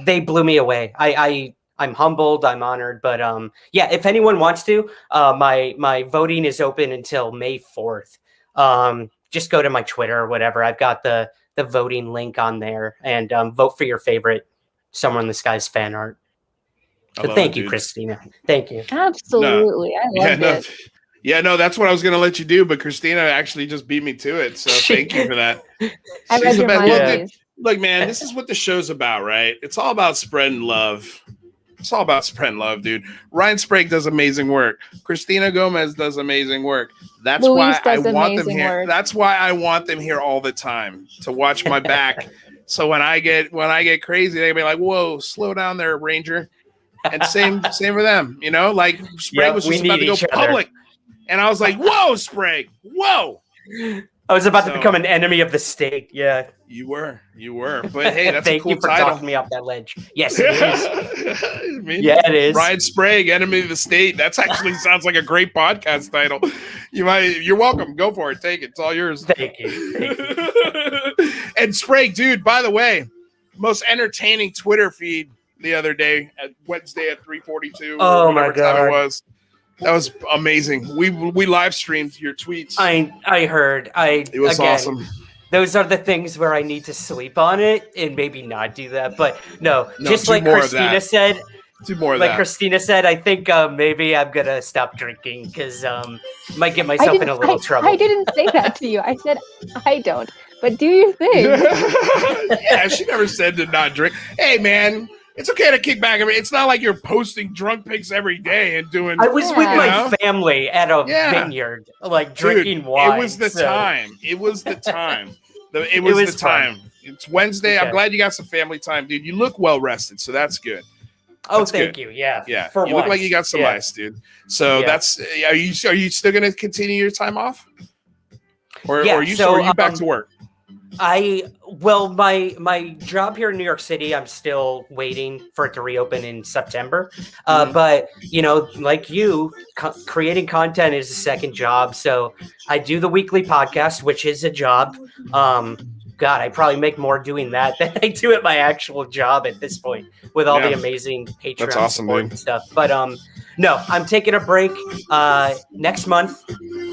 they blew me away. I'm humbled. I'm honored. But if anyone wants to, my voting is open until May 4th. Just go to my Twitter or whatever. I've got the voting link on there and vote for your favorite Somewhere in the Skies fan art. So thank you, Cristina. Thank you. Absolutely. I love it. Yeah, no, that's what I was going to let you do, but Cristina actually just beat me to it. So thank you for that. I read your mind. Look, man, this is what the show's about, right? It's all about spreading love. It's all about spreading love, dude. Ryan Sprague does amazing work. Cristina Gomez does amazing work. That's why I want them here. That's why I want them here all the time to watch my back. So when I get crazy, they'll be like, "Whoa, slow down there, Ranger." And same for them, you know. Like Sprague was just about to go public, and I was like, "Whoa, Sprague, whoa." I was about to become an enemy of the state. Yeah, you were. But hey, that's a cool title. Thank you for talking me off that ledge. Yes, it is. It is. Ryan Sprague, enemy of the state. That's actually sounds like a great podcast title. You're welcome. Go for it. Take it. It's all yours. Thank you. And Sprague, dude. By the way, most entertaining Twitter feed the other day at Wednesday at 3:42. Oh my God, it was. That was amazing. We live streamed your tweets. I heard. It was awesome. Those are the things where I need to sleep on it and maybe not do that. But no just like Cristina said. Do more of like that. Cristina said, I think maybe I'm gonna stop drinking because might get myself in a little trouble. I didn't say that to you. I said I don't. But do your thing. Yeah, she never said to not drink. Hey, man. It's okay to kick back. I mean, it's not like you're posting drunk pics every day and doing. I was with my family at a vineyard, like drinking wine. It was the time. It was the time. It was the time. Fun. It's Wednesday. Okay. I'm glad you got some family time, dude. You look well rested, so that's good. Thank you. Yeah. You look like you got some ice, dude. So that's. Are you still going to continue your time off? Or are you back to work? My job here in New York City, I'm still waiting for it to reopen in September. But like you, creating content is a second job. So I do the weekly podcast, which is a job. God, I probably make more doing that than I do at my actual job at this point with all the amazing Patreon support and stuff. But no, I'm taking a break next month.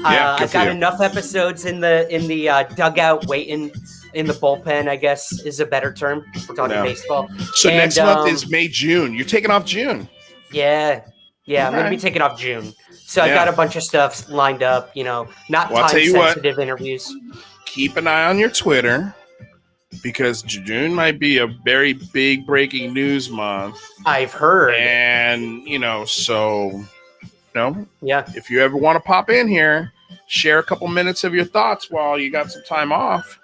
I've got enough episodes in the dugout waiting. In the bullpen, I guess, is a better term if we're talking baseball. So next month is May, June. You're taking off June. Yeah. I'm going to be taking off June. So I've got a bunch of stuff lined up, not time-sensitive interviews. Keep an eye on your Twitter because June might be a very big breaking news month. I've heard. And, if you ever want to pop in here, share a couple minutes of your thoughts while you got some time off.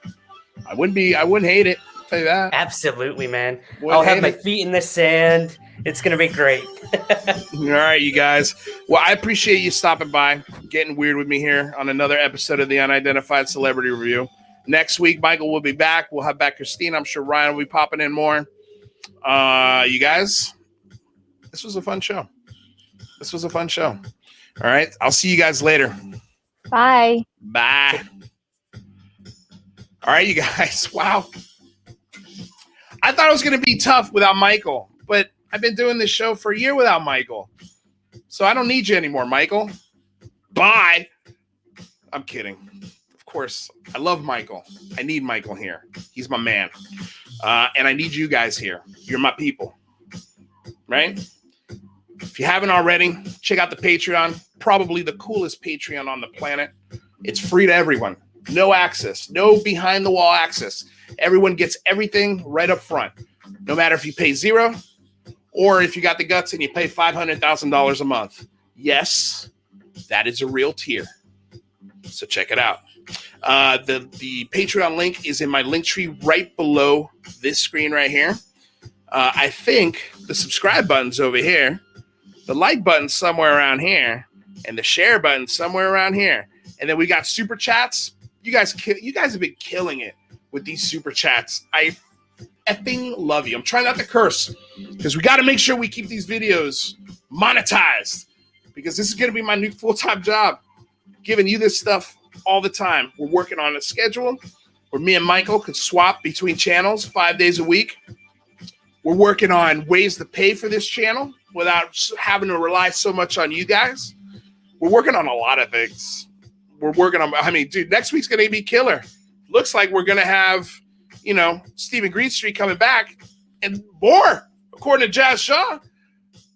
I wouldn't hate it. I'll tell you that. Absolutely, man. I'll have my feet in the sand. It's going to be great. All right, you guys. Well, I appreciate you stopping by, getting weird with me here on another episode of the Unidentified Celebrity Review. Next week, Michael will be back. We'll have back Cristina. I'm sure Ryan will be popping in more. You guys, this was a fun show. All right. I'll see you guys later. Bye. Bye. All right, you guys. Wow. I thought it was going to be tough without Michael, but I've been doing this show for a year without Michael. So I don't need you anymore, Michael. Bye. I'm kidding. Of course, I love Michael. I need Michael here. He's my man. And I need you guys here. You're my people. Right? If you haven't already, check out the Patreon. Probably the coolest Patreon on the planet. It's free to everyone. No access, no behind the wall access. Everyone gets everything right up front. No matter if you pay $0 or if you got the guts and you pay $500,000 a month. Yes, that is a real tier. So check it out. The Patreon link is in my Linktree right below this screen right here. I think the subscribe button's over here. The like button's somewhere around here. And the share button's somewhere around here. And then we got super chats. You guys have been killing it with these super chats. I effing love you. I'm trying not to curse because we got to make sure we keep these videos monetized because this is going to be my new full-time job, giving you this stuff all the time. We're working on a schedule where me and Michael could swap between channels 5 days a week. We're working on ways to pay for this channel without having to rely so much on you guys. We're working on a lot of things. Dude, next week's going to be killer. Looks like we're going to have, Stephen Greenstreet coming back and more. According to Jazz Shaw,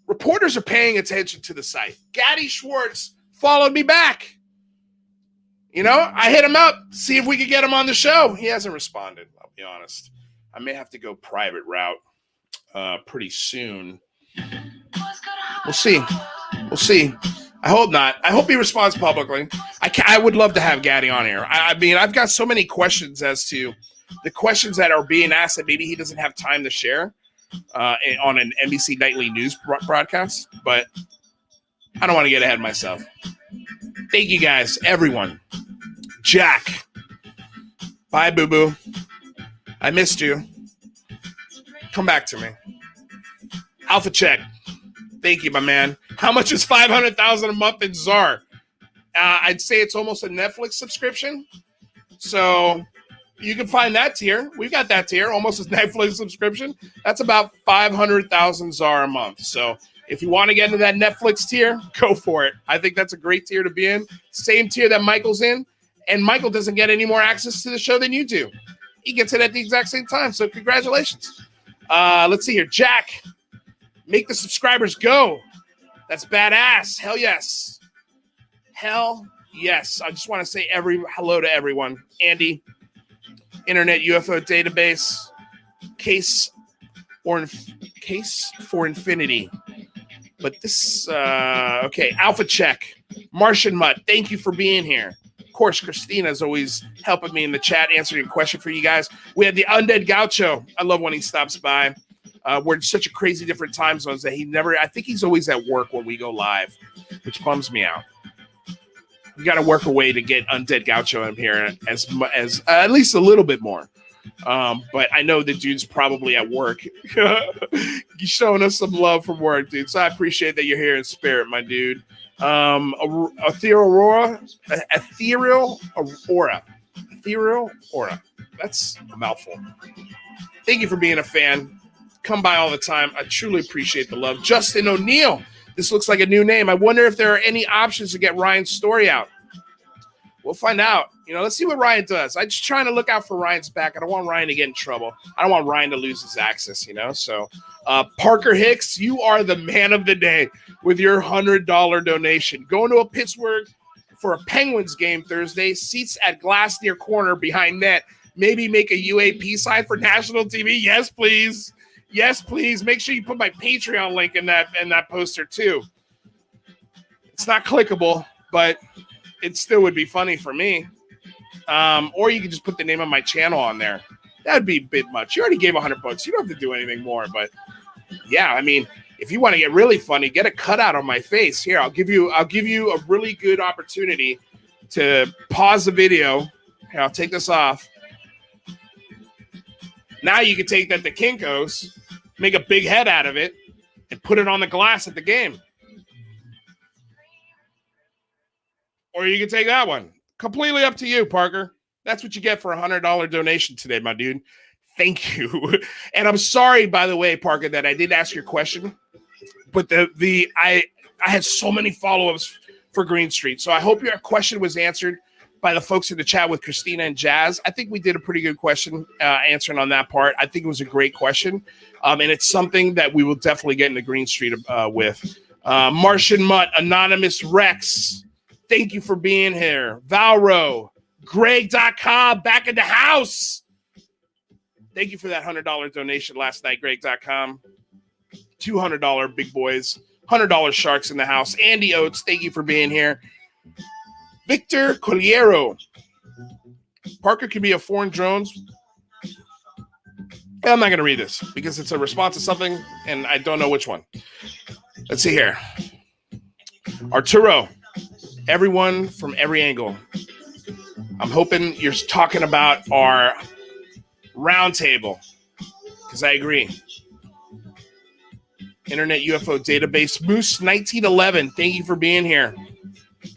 reporters are paying attention to the site. Gaddy Schwartz followed me back. I hit him up, see if we could get him on the show. He hasn't responded, I'll be honest. I may have to go private route pretty soon. We'll see. I hope not. I hope he responds publicly. I would love to have Gaddy on here. I mean, I've got so many questions as to the questions that are being asked that maybe he doesn't have time to share on an NBC nightly news broadcast. But I don't want to get ahead of myself. Thank you guys, everyone. Jack. Bye, boo-boo. I missed you. Come back to me. Alpha Check. Thank you, my man. How much is $500,000 a month in ZAR? I'd say it's almost a Netflix subscription. So you can find that tier. We've got that tier, almost a Netflix subscription. That's about 500,000 ZAR a month. So if you want to get into that Netflix tier, go for it. I think that's a great tier to be in. Same tier that Michael's in. And Michael doesn't get any more access to the show than you do. He gets it at the exact same time. So congratulations. Let's see here. Jack. Make the subscribers go. That's badass. Hell yes. Hell yes. I just want to say hello to everyone. Andy, Internet UFO Database, Case for Infinity. But this, okay, Alpha Check, Martian Mutt, thank you for being here. Of course, Cristina is always helping me in the chat, answering a question for you guys. We have the Undead Gaucho. I love when he stops by. We're in such a crazy different time zones that I think he's always at work when we go live, which bums me out. We got to work a way to get Undead Gaucho in here as at least a little bit more. But I know the dude's probably at work. He's showing us some love from work, dude. So I appreciate that you're here in spirit, my dude. Ethereal Aura. ethereal aura. That's a mouthful. Thank you for being a fan. Come by all the time. I truly appreciate the love. Justin O'Neill. This looks like a new name. I wonder if there are any options to get Ryan's story out. We'll find out. Let's see what Ryan does. I'm just trying to look out for Ryan's back. I don't want Ryan to get in trouble. I don't want Ryan to lose his access, So, Parker Hicks, you are the man of the day with your $100 donation. Going to a Pittsburgh for a Penguins game Thursday. Seats at glass near corner behind net. Maybe make a UAP sign for national TV. Yes, please. Yes, please. Make sure you put my Patreon link in that poster too. It's not clickable, but it still would be funny for me. Or you could just put the name of my channel on there. That'd be a bit much. You already gave $100. You don't have to do anything more. But yeah, I mean, if you want to get really funny, get a cutout on my face. Here, I'll give you a really good opportunity to pause the video. Here, I'll take this off. Now you can take that to Kinko's, make a big head out of it, and put it on the glass at the game. Or you can take that one. Completely up to you, Parker. That's what you get for a $100 donation today, my dude. Thank you. And I'm sorry, by the way, Parker, that I did ask your question, but I had so many follow-ups for Green Street. So I hope your question was answered by the folks in the chat with Cristina and Jazz. I think we did a pretty good question answering on that part. I think it was a great question. And it's something that we will definitely get into Green Street with. Martian Mutt, Anonymous Rex, thank you for being here. Valro, Greg.com, back in the house. Thank you for that $100 donation last night, Greg.com. $200 big boys, $100 sharks in the house. Andy Oates, thank you for being here. Victor Coliero. Parker can be a foreign drones. I'm not going to read this because it's a response to something, and I don't know which one. Let's see here. Arturo, everyone from every angle. I'm hoping you're talking about our roundtable because I agree. Internet UFO database. Moose 1911, thank you for being here.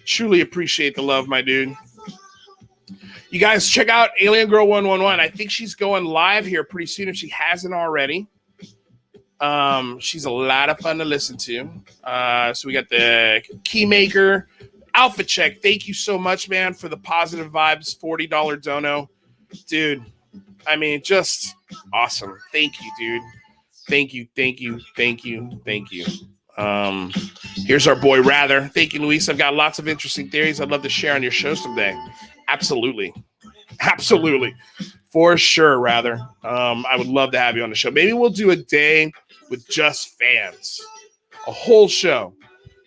Truly appreciate the love, my dude. You guys check out Alien Girl 111. I think she's going live here pretty soon if she hasn't already. She's a lot of fun to listen to. So we got the Keymaker. Alpha Check, thank you so much, man, for the positive vibes. $40 dono. Dude, I mean, just awesome. Thank you, dude. Thank you, thank you, thank you, thank you. Here's our boy Rather. Thank you, Luis. I've got lots of interesting theories I'd love to share on your show someday. Absolutely. Absolutely. For sure, Rather. I would love to have you on the show. Maybe we'll do a day with just fans. A whole show.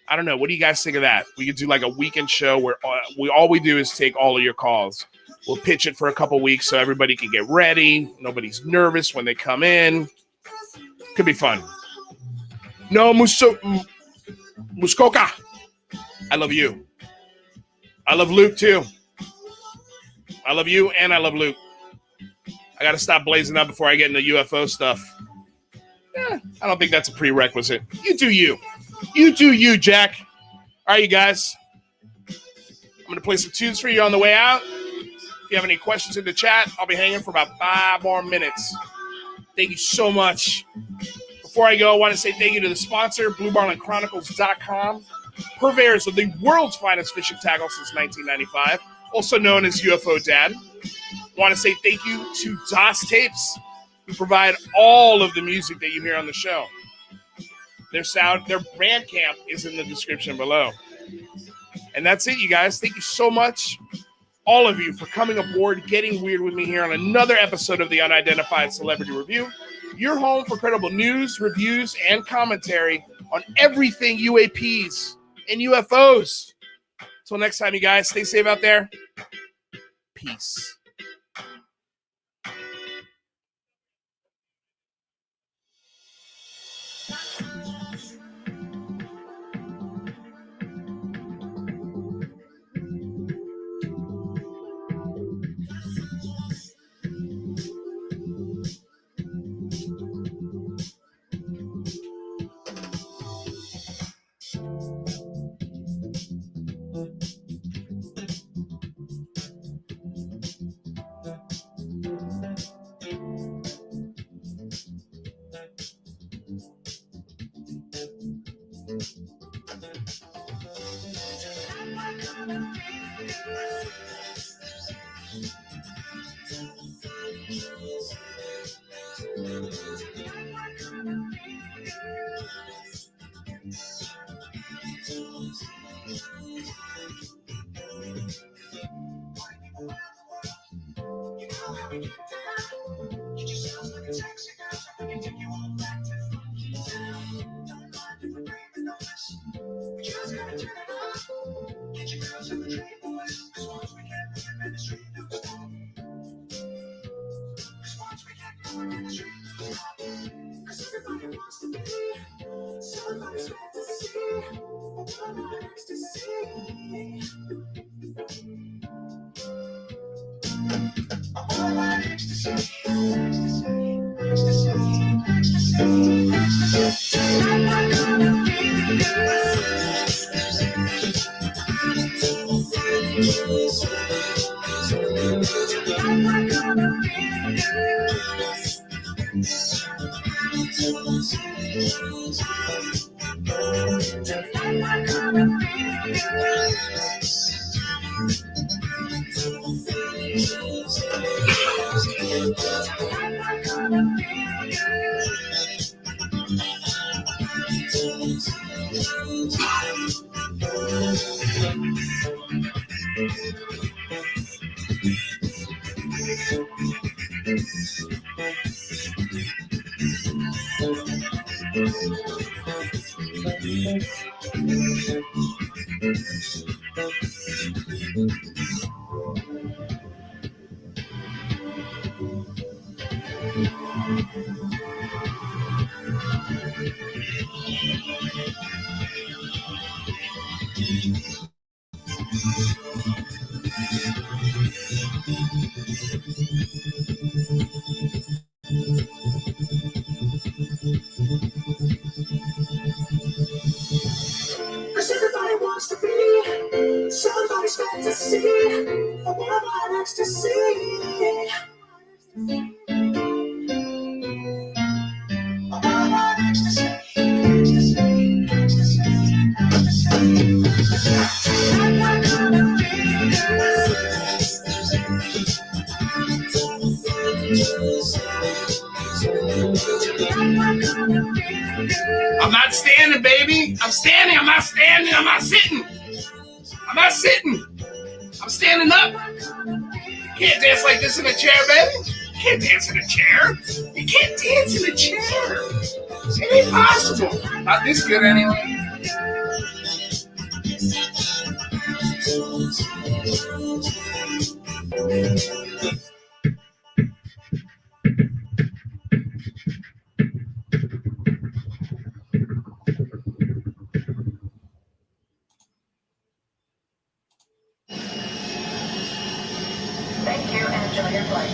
I don't know. What do you guys think of that? We could do like a weekend show where all we do is take all of your calls. We'll pitch it for a couple weeks so everybody can get ready. Nobody's nervous when they come in. Could be fun. No, Muskoka. I love you. I love Luke too. I love you and I love Luke. I got to stop blazing up before I get into UFO stuff. I don't think that's a prerequisite. You do you. You do you, Jack. All right, you guys. I'm going to play some tunes for you on the way out. If you have any questions in the chat, I'll be hanging for about 5 more minutes. Thank you so much. Before I go, I want to say thank you to the sponsor, BlueMarlinChronicles.com, purveyors of the world's finest fishing tackle since 1995, also known as UFO Dad. I want to say thank you to DOS Tapes, who provide all of the music that you hear on the show. Their Bandcamp is in the description below. And that's it, you guys. Thank you so much, all of you, for coming aboard, getting weird with me here on another episode of the Unidentified Celebrity Review. Your home for credible news, reviews, and commentary on everything UAPs and UFOs. Until next time, you guys, stay safe out there. Peace. I'm not standing, baby. I'm standing. I'm not standing. I'm not sitting. I'm not sitting. I'm standing up. You can't dance like this in a chair, baby. You can't dance in a chair. You can't dance in a chair. It ain't possible. Not this good anyway. Thank you and enjoy your flight.